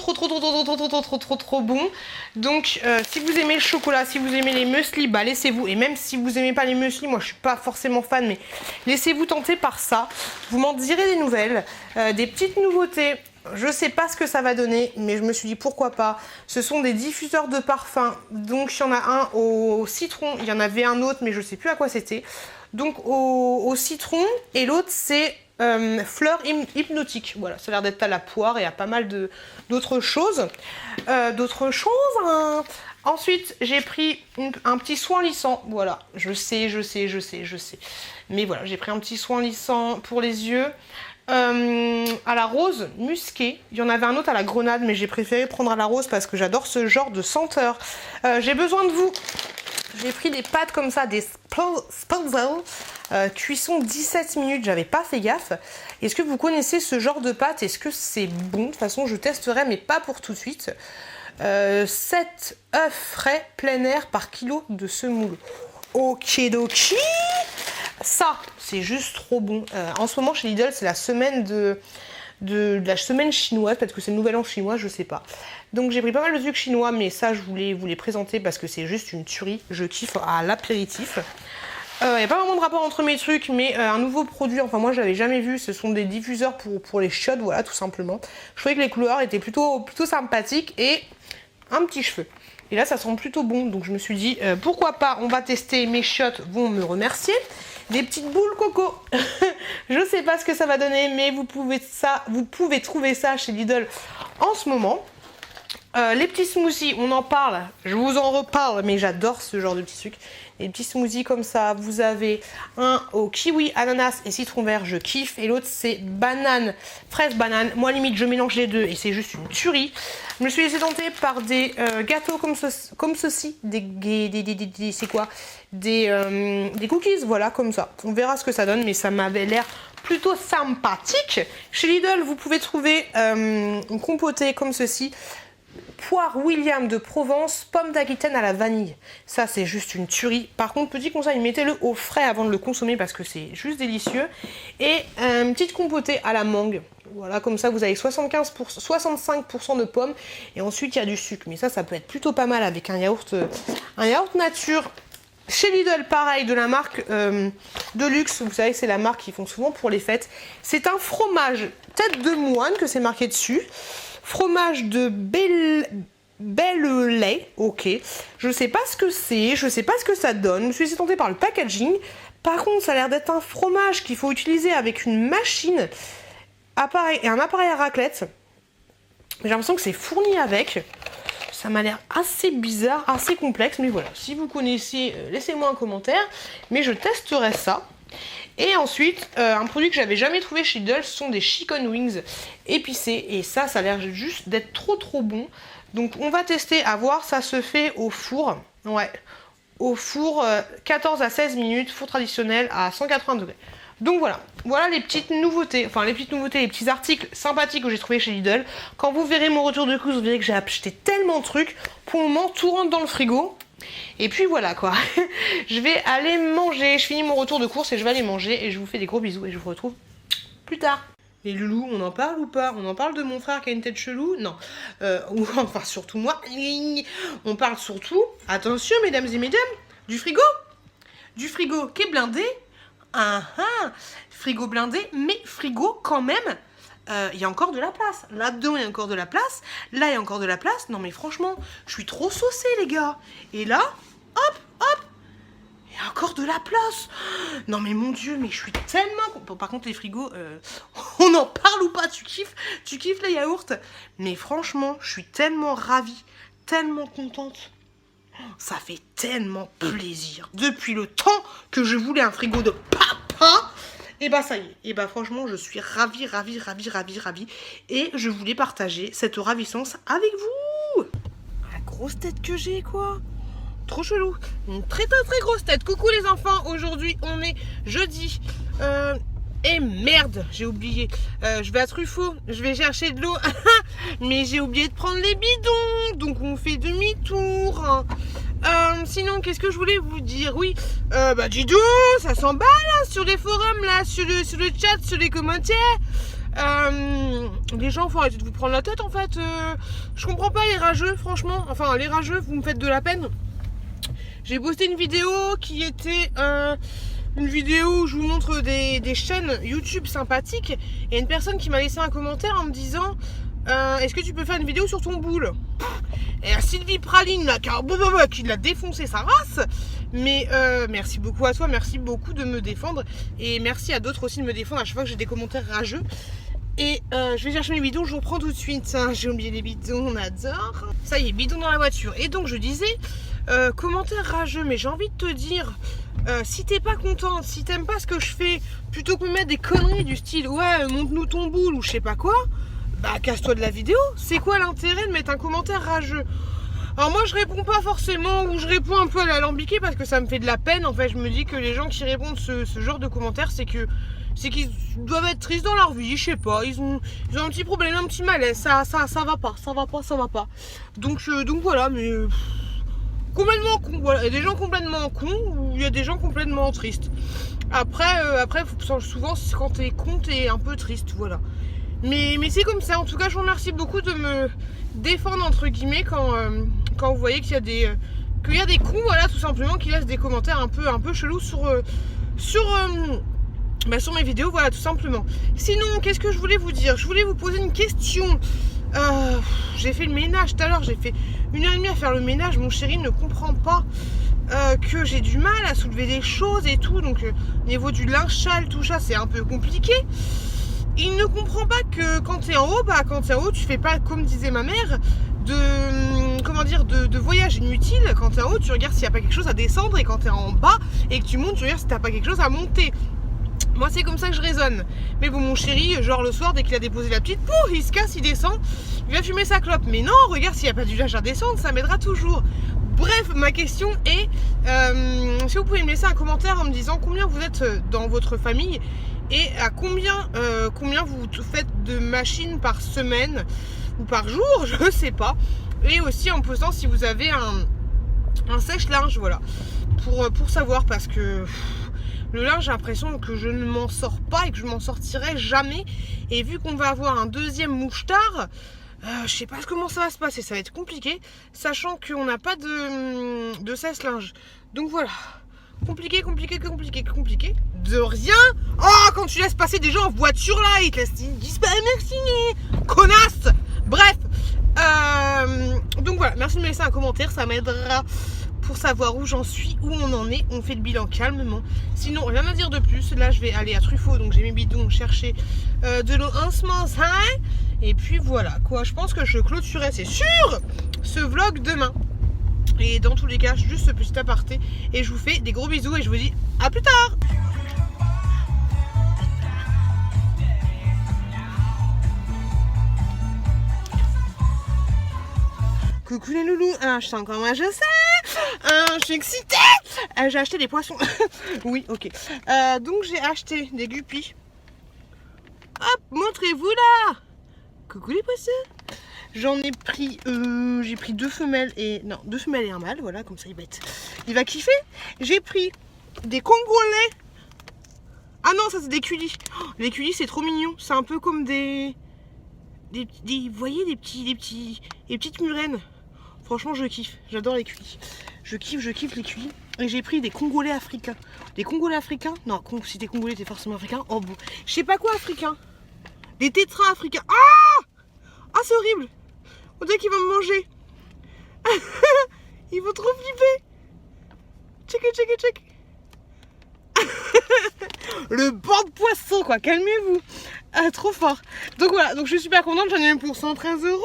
Speaker 2: bon. Donc, si vous aimez le chocolat, si vous aimez les muesli, bah laissez-vous. Et même si vous aimez pas les muesli, moi je suis pas forcément fan, mais laissez-vous tenter par ça. Vous m'en direz des nouvelles, des petites nouveautés. Je sais pas ce que ça va donner, mais je me suis dit pourquoi pas. Ce sont des diffuseurs de parfum. Donc, il y en a un au citron, il y en avait un autre, mais je sais plus à quoi c'était. Donc, au citron, et l'autre c'est fleurs hypnotiques. Voilà, ça a l'air d'être à la poire et à pas mal d'autres choses. Hein. Ensuite, j'ai pris un petit soin lissant. Voilà, je sais. Mais voilà, j'ai pris un petit soin lissant pour les yeux. À la rose musquée. Il y en avait un autre à la grenade, mais j'ai préféré prendre à la rose parce que j'adore ce genre de senteur. J'ai besoin de vous. J'ai pris des pâtes comme ça, des Spalzel. Cuisson 17 minutes, j'avais pas fait gaffe. Est-ce que vous connaissez ce genre de pâtes? Est-ce que c'est bon? De toute façon, je testerai, mais pas pour tout de suite. 7 œufs frais plein air par kilo de semoule. Okidoki. Ça, c'est juste trop bon. En ce moment, chez Lidl, c'est la semaine de la semaine chinoise. Peut-être que c'est le nouvel an chinois, je sais pas. Donc, j'ai pris pas mal de trucs chinois, mais ça, je voulais vous les présenter parce que c'est juste une tuerie. Je kiffe à l'apéritif. Il n'y a pas vraiment de rapport entre mes trucs, mais un nouveau produit, enfin moi je l'avais jamais vu, ce sont des diffuseurs pour les chiottes, voilà, tout simplement. Je trouvais que les couleurs étaient plutôt sympathiques et un petit cheveu. Et là ça sent plutôt bon, donc je me suis dit pourquoi pas, on va tester, mes chiottes vont me remercier. Des petites boules coco. Je sais pas ce que ça va donner, mais vous pouvez trouver ça chez Lidl en ce moment. Les petits smoothies, on en parle, je vous en reparle, mais j'adore ce genre de petits trucs. Les petits smoothies comme ça, vous avez un au kiwi, ananas et citron vert, je kiffe. Et l'autre c'est banane, fraise banane. Moi limite je mélange les deux et c'est juste une tuerie. Je me suis laissé tenter par des gâteaux comme ceci, c'est quoi, des cookies, voilà comme ça. On verra ce que ça donne, mais ça m'avait l'air plutôt sympathique. Chez Lidl, vous pouvez trouver une compotée comme ceci. Poire William de Provence, pomme d'Aquitaine à la vanille. Ça, c'est juste une tuerie. Par contre, petit conseil, mettez-le au frais avant de le consommer parce que c'est juste délicieux. Et une petite compotée à la mangue. Voilà, comme ça, vous avez 65% de pommes. Et ensuite, il y a du sucre. Mais ça peut être plutôt pas mal avec un yaourt nature. Chez Lidl, pareil, de la marque de luxe. Vous savez, c'est la marque qu'ils font souvent pour les fêtes. C'est un fromage tête de moine que c'est marqué dessus. Fromage de belle lait, ok. Je sais pas ce que c'est, je sais pas ce que ça donne. Je me suis laissée tenter par le packaging. Par contre, ça a l'air d'être un fromage qu'il faut utiliser avec une machine et un appareil à raclette. J'ai l'impression que c'est fourni avec. Ça m'a l'air assez bizarre, assez complexe. Mais voilà, si vous connaissez, laissez-moi un commentaire. Mais je testerai ça. Et ensuite, un produit que j'avais jamais trouvé chez Lidl, ce sont des chicken wings épicés. Et ça a l'air juste d'être trop bon. Donc on va tester à voir, ça se fait au four. Ouais, au four 14 à 16 minutes, four traditionnel à 180 degrés. Donc voilà les petites nouveautés, les petits articles sympathiques que j'ai trouvé chez Lidl. Quand vous verrez mon retour de course, vous verrez que j'ai acheté tellement de trucs. Pour le moment, tout rentre dans le frigo. Et puis voilà quoi, je vais aller manger, je finis mon retour de course et je vais aller manger et je vous fais des gros bisous et je vous retrouve plus tard. Les loulous, on en parle ou pas? On en parle de mon frère qui a une tête chelou? Non. Ou enfin surtout moi. On parle surtout, attention mesdames et mesdames, du frigo. Du frigo qui est blindé. Frigo blindé, mais frigo quand même. Il y a encore de la place. Là-dedans, il y a encore de la place. Là, il y a encore de la place. Non, mais franchement, je suis trop saucée, les gars. Et là, hop, il y a encore de la place. Non, mais mon Dieu, mais je suis tellement... Bon, par contre, les frigos, on en parle ou pas? Tu kiffes les yaourts? Mais franchement, je suis tellement ravie, tellement contente. Ça fait tellement plaisir. Depuis le temps que je voulais un frigo de papa... Et bah ça y est, et bah franchement je suis ravie. Et je voulais partager cette ravissance avec vous. La grosse tête que j'ai quoi. Trop chelou. Une très grosse tête. Coucou les enfants, aujourd'hui on est jeudi. Et merde, j'ai oublié. Je vais à Truffaut, je vais chercher de l'eau. Mais j'ai oublié de prendre les bidons. Donc on fait demi-tour. Sinon, qu'est-ce que je voulais vous dire? Oui, dis donc, ça s'emballe hein, sur les forums, là, sur le chat, sur les commentaires. Les gens, faut arrêter de vous prendre la tête, en fait. Je comprends pas les rageux, franchement. Enfin, les rageux, vous me faites de la peine. J'ai posté une vidéo qui était... une vidéo où je vous montre des chaînes YouTube sympathiques. Et une personne qui m'a laissé un commentaire en me disant... est-ce que tu peux faire une vidéo sur ton boule? Et Sylvie Praline là, qui l'a défoncé sa race. Mais merci beaucoup à toi, merci beaucoup de me défendre. Et merci à d'autres aussi de me défendre à chaque fois que j'ai des commentaires rageux. Et je vais chercher mes bidons, je vous reprends tout de suite. J'ai oublié les bidons, on adore. Ça y est, bidons dans la voiture. Et donc je disais, commentaires rageux, mais j'ai envie de te dire, si t'es pas contente, si t'aimes pas ce que je fais, plutôt que de mettre des conneries du style, ouais, montre-nous ton boule ou je sais pas quoi. Bah casse-toi de la vidéo, c'est quoi l'intérêt de mettre un commentaire rageux? Alors moi je réponds pas forcément, ou je réponds un peu à l'alambiqué parce que ça me fait de la peine. En fait je me dis que les gens qui répondent ce genre de commentaires, c'est qu'ils doivent être tristes dans leur vie, je sais pas, ils ont un petit problème, un petit malaise, ça va pas. Donc voilà, mais complètement con, voilà, il y a des gens complètement cons ou il y a des gens complètement tristes. Après souvent quand t'es con, t'es un peu triste, voilà. Mais c'est comme ça, en tout cas je vous remercie beaucoup de me défendre entre guillemets quand vous voyez qu'il y a des cons, voilà, tout simplement, qui laissent des commentaires un peu chelous sur mes vidéos, voilà, tout simplement. Sinon, qu'est-ce que je voulais vous dire? Je voulais vous poser une question. J'ai fait le ménage tout à l'heure, j'ai fait 1h30 à faire le ménage, mon chéri ne comprend pas que j'ai du mal à soulever des choses et tout, donc au niveau du linge sale, tout ça, c'est un peu compliqué. Il ne comprend pas que quand t'es en haut, tu fais pas comme disait ma mère, de voyage inutile. Quand t'es en haut, tu regardes s'il n'y a pas quelque chose à descendre, et quand t'es en bas et que tu montes, tu regardes si t'as pas quelque chose à monter. Moi c'est comme ça que je raisonne. Mais bon, mon chéri, genre le soir, dès qu'il a déposé la petite, pouf, il se casse, il descend, il va fumer sa clope. Mais non, regarde s'il n'y a pas d'usage à descendre, ça m'aidera toujours. Bref, ma question est, si vous pouvez me laisser un commentaire en me disant combien vous êtes dans votre famille et à combien vous faites de machines par semaine ou par jour, je sais pas. Et aussi en posant si vous avez un sèche-linge, voilà, pour savoir, parce que le linge, j'ai l'impression que je ne m'en sors pas et que je m'en sortirai jamais. Et vu qu'on va avoir un deuxième mouchetard, je sais pas comment ça va se passer, ça va être compliqué, sachant qu'on n'a pas de sèche-linge. Donc voilà, compliqué. De rien. Oh, quand tu laisses passer des gens en voiture là, ils te laissent, ils disent pas merci, connasse. Bref, donc voilà, merci de me laisser un commentaire, ça m'aidera pour savoir où j'en suis, où on en est. On fait le bilan calmement. Sinon, rien à dire de plus. Là, je vais aller à Truffaut, donc j'ai mes bidons, chercher de l'eau en ce moment. Et puis voilà, quoi. Je pense que je clôturerai, c'est sûr, ce vlog demain. Et dans tous les cas, juste ce petit aparté. Et je vous fais des gros bisous et je vous dis à plus tard. Coucou les loulous, je sais encore moi, je sais, je suis excitée, j'ai acheté des poissons, oui, ok, donc j'ai acheté des guppies, hop, montrez-vous là, coucou les poissons, j'en ai pris, j'ai pris deux femelles et un mâle, voilà, comme ça il va kiffer. J'ai pris des congolais, ah non, ça c'est des culis, oh, les culis c'est trop mignon, c'est un peu comme vous voyez, des petites murènes. Franchement, je kiffe. J'adore les culis. Je kiffe les culis. Et j'ai pris des congolais africains. Des congolais africains? Non, si t'es congolais, t'es forcément africain. Oh bon. Je sais pas quoi africain. Des tétras africains. Ah, c'est horrible. On dirait qu'il va me manger. Il faut trop flipper. Check. Le banc de poisson, quoi. Calmez-vous. Trop fort. Donc voilà. Donc je suis super contente. J'en ai même pour 113 €.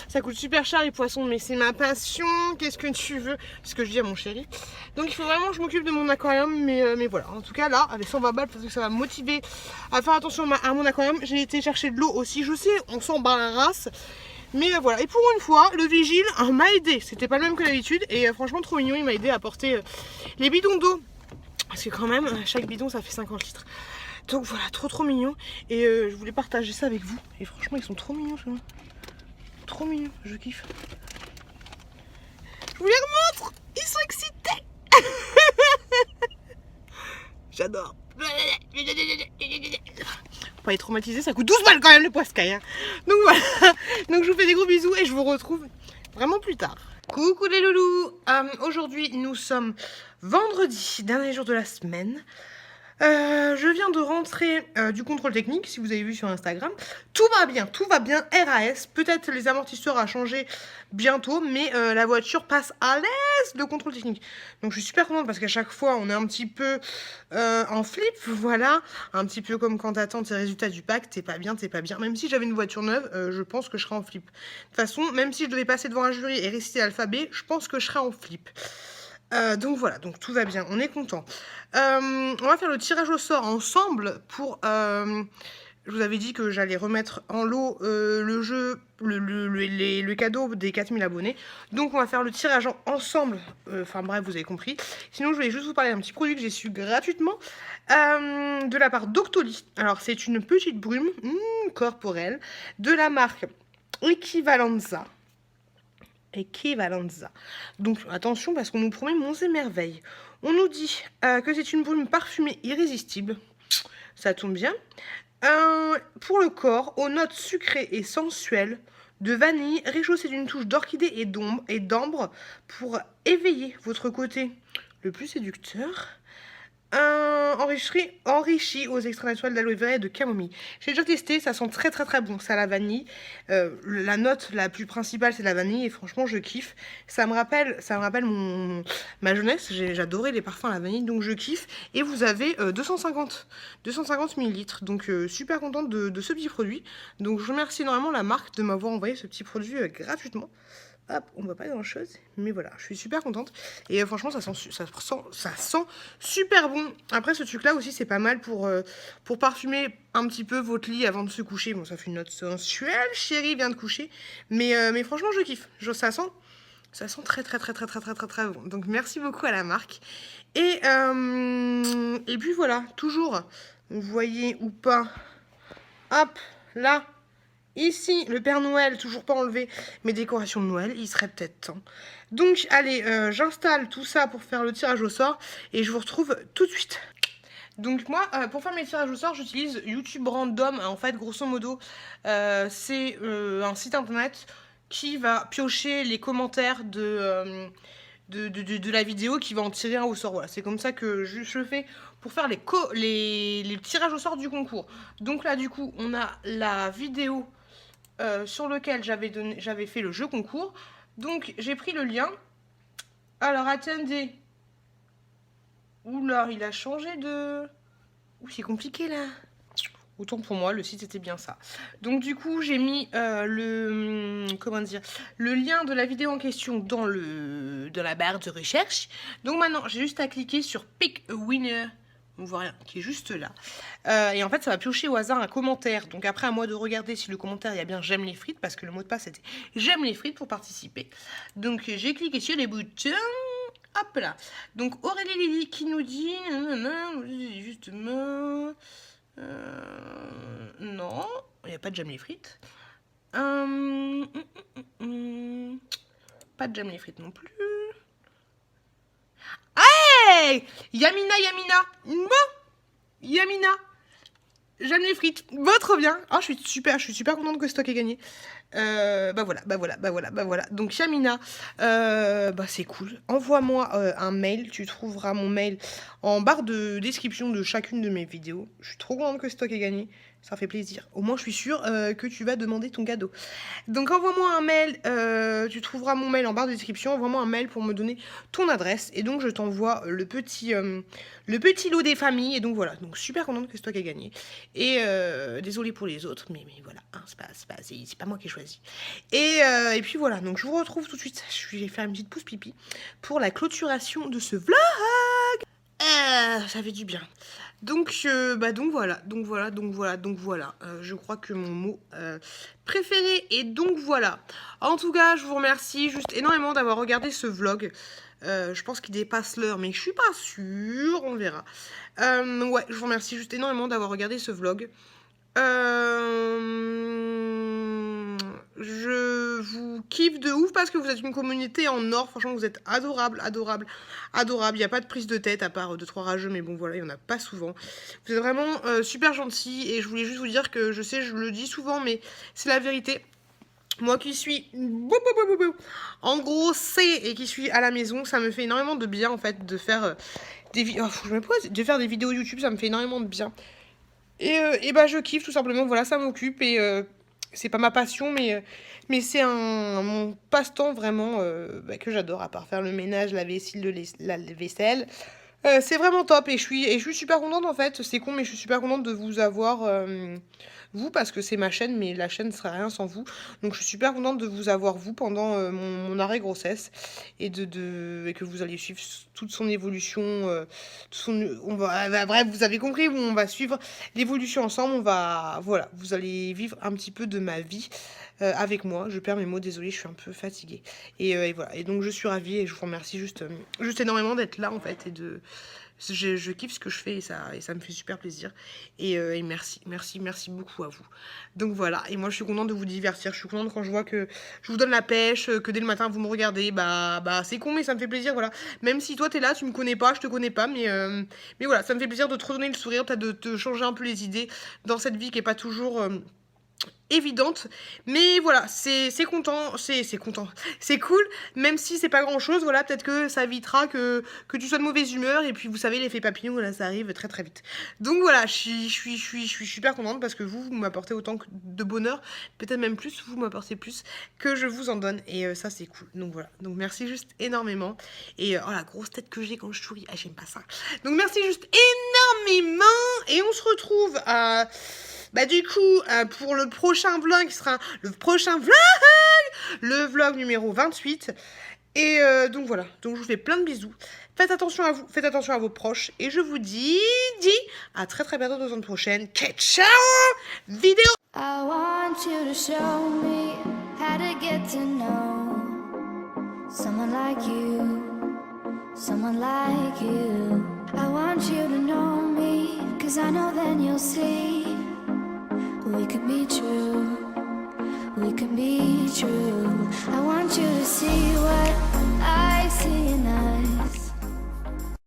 Speaker 2: Ça coûte super cher les poissons, mais c'est ma passion. Qu'est-ce que tu veux? C'est ce que je dis à mon chéri. Donc il faut vraiment que je m'occupe de mon aquarium. Mais voilà, en tout cas là, avec 120 balles, parce que ça va me motiver à faire attention à mon aquarium. J'ai été chercher de l'eau aussi. Je sais, on s'en bat la race. Mais voilà, et pour une fois, le vigile m'a aidé. C'était pas le même que d'habitude. Et franchement, trop mignon, il m'a aidé à porter les bidons d'eau. Parce que quand même, chaque bidon, ça fait 50 litres. Donc voilà, trop mignon. Et je voulais partager ça avec vous. Et franchement, ils sont trop mignons, ceux-là. Trop mignon, je kiffe. Je vous les remontre. Ils sont excités. J'adore. Pas être traumatisé, ça coûte 12 balles quand même le poiscaille, hein. Donc voilà. Donc je vous fais des gros bisous et je vous retrouve vraiment plus tard. Coucou les loulous. Aujourd'hui nous sommes vendredi, dernier jour de la semaine. Je viens de rentrer du contrôle technique, si vous avez vu sur Instagram. Tout va bien, RAS. Peut-être les amortisseurs à changer bientôt, mais la voiture passe à l'aise de contrôle technique. Donc je suis super contente parce qu'à chaque fois on est un petit peu en flip, voilà. Un petit peu comme quand t'attends tes résultats du bac, t'es pas bien. Même si j'avais une voiture neuve, je pense que je serais en flip. De toute façon, même si je devais passer devant un jury et réciter l'alphabet, je pense que je serais en flip. Donc voilà, donc tout va bien, on est content. On va faire le tirage au sort ensemble pour... je vous avais dit que j'allais remettre en lot le jeu, le cadeau des 4000 abonnés. Donc on va faire le tirage ensemble, enfin bref, vous avez compris. Sinon je voulais juste vous parler d'un petit produit que j'ai su gratuitement de la part d'Octoly. Alors c'est une petite brume corporelle de la marque Equivalenza. Donc attention parce qu'on nous promet monts et merveilles. On nous dit que c'est une brume parfumée irrésistible. Ça tombe bien. Pour le corps, aux notes sucrées et sensuelles de vanille, réchaussée d'une touche d'orchidée et d'ambre pour éveiller votre côté le plus séducteur. Enrichi aux extraits naturels d'aloe vera et de camomille. J'ai déjà testé, ça sent très très très bon. C'est à la vanille. La note la plus principale, c'est la vanille et franchement, je kiffe. Ça me rappelle ma jeunesse. J'adorais les parfums à la vanille, donc je kiffe. Et vous avez 250 millilitres. Donc super contente de ce petit produit. Donc je remercie énormément la marque de m'avoir envoyé ce petit produit gratuitement. Hop, on voit pas grand chose, mais voilà, je suis super contente. Et franchement, ça sent super bon. Après, ce truc-là aussi, c'est pas mal pour parfumer un petit peu votre lit avant de se coucher. Bon, ça fait une note sensuelle, chérie vient de coucher. Mais franchement, je kiffe. Ça sent très très très très très très très très bon. Donc merci beaucoup à la marque. Et puis voilà, toujours, vous voyez ou pas, hop, là. Ici, le Père Noël, toujours pas enlevé mes décorations de Noël, il serait peut-être temps. Donc, allez, j'installe tout ça pour faire le tirage au sort et je vous retrouve tout de suite. Donc moi, pour faire mes tirages au sort, j'utilise YouTube Random. En fait, grosso modo, c'est un site internet qui va piocher les commentaires de la vidéo, qui va en tirer un au sort. Voilà, c'est comme ça que je fais pour faire les tirages au sort du concours. Donc là, du coup, on a la vidéo sur lequel j'avais fait le jeu concours. Donc j'ai pris le lien. Alors attendez. Oula, il a changé de... Ouh, c'est compliqué là. Autant pour moi, le site était bien ça. Donc du coup, j'ai mis le lien de la vidéo en question dans la barre de recherche. Donc maintenant, j'ai juste à cliquer sur Pick a Winner. On voit rien, qui est juste là. Et en fait, ça va piocher au hasard un commentaire. Donc après, à moi de regarder si le commentaire, il y a bien j'aime les frites, parce que le mot de passe, c'était j'aime les frites pour participer. Donc j'ai cliqué sur les boutons. Hop là. Donc Aurélie Lily qui nous dit, justement, non, il n'y a pas de j'aime les frites. Pas de j'aime les frites non plus. Hey, Yamina, bon, Yamina, j'aime les frites, bon, trop bien. Oh, je suis super contente que Stock ait gagné. Bah voilà. Donc Yamina, c'est cool. Envoie-moi un mail, tu trouveras mon mail en barre de description de chacune de mes vidéos. Je suis trop contente que Stock ait gagné. Ça fait plaisir. Au moins, je suis sûre que tu vas demander ton cadeau. Donc, envoie-moi un mail. Tu trouveras mon mail en barre de description. Envoie-moi un mail pour me donner ton adresse. Et donc, je t'envoie le petit lot des familles. Et donc, voilà. Donc, super contente que c'est toi qui as gagné. Et désolée pour les autres. Mais voilà. Hein, c'est pas moi qui ai choisi. Et puis, voilà. Donc, je vous retrouve tout de suite. Je vais faire une petite pouce pipi pour la clôturation de ce vlog. Ça fait du bien. Donc voilà. Je crois que mon mot préféré est donc voilà. En tout cas, je vous remercie juste énormément d'avoir regardé ce vlog. Je pense qu'il dépasse l'heure, mais je suis pas sûre, on verra. Ouais, je vous remercie juste énormément d'avoir regardé ce vlog. Je vous kiffe de ouf parce que vous êtes une communauté en or. Franchement, vous êtes adorable. Il n'y a pas de prise de tête à part 2-3 rageux, mais bon, voilà, il n'y en a pas souvent. Vous êtes vraiment super gentils et je voulais juste vous dire que je sais, je le dis souvent, mais c'est la vérité. Moi qui suis en gros et qui suis à la maison, ça me fait énormément de bien en fait de faire des vidéos. De faire des vidéos YouTube, ça me fait énormément de bien. Et je kiffe tout simplement, voilà, ça m'occupe et c'est pas ma passion, mais c'est mon passe-temps vraiment que j'adore, à part faire le ménage, la vaisselle. C'est vraiment top et je suis super contente en fait, c'est con mais je suis super contente de vous avoir vous parce que c'est ma chaîne mais la chaîne ne serait rien sans vous. Donc je suis super contente de vous avoir vous pendant mon arrêt grossesse et et que vous allez suivre toute son évolution. Bref, vous avez compris, on va suivre l'évolution ensemble, voilà, vous allez vivre un petit peu de ma vie. Avec moi, je perds mes mots, désolée, je suis un peu fatiguée. Et voilà, et donc je suis ravie et je vous remercie juste énormément d'être là en fait. Je kiffe ce que je fais et ça me fait super plaisir. Et merci beaucoup à vous. Donc voilà, et moi je suis contente de vous divertir. Je suis contente quand je vois que je vous donne la pêche, que dès le matin vous me regardez. C'est con, mais ça me fait plaisir, voilà. Même si toi t'es là, tu me connais pas, je te connais pas, mais voilà, ça me fait plaisir de te redonner le sourire, peut-être de te changer un peu les idées dans cette vie qui est pas toujours évidente, mais voilà, c'est content, c'est cool, même si c'est pas grand chose, voilà, peut-être que ça évitera que tu sois de mauvaise humeur, et puis vous savez, l'effet papillon, voilà, ça arrive très très vite. Donc voilà, je suis super contente, parce que vous m'apportez autant de bonheur, peut-être même plus, vous m'apportez plus que je vous en donne, et ça c'est cool, donc voilà, donc merci juste énormément, et oh la grosse tête que j'ai quand je souris, ah j'aime pas ça, donc merci juste énormément, et on se retrouve à... Bah du coup, pour le prochain vlog, qui sera le vlog numéro 28. Et donc voilà, donc je vous fais plein de bisous. Faites attention à vous, faites attention à vos proches. Et je vous dis à très très bientôt dans une prochaine ciao vidéo.
Speaker 1: I want you to show me how to get to know someone like you, someone like you.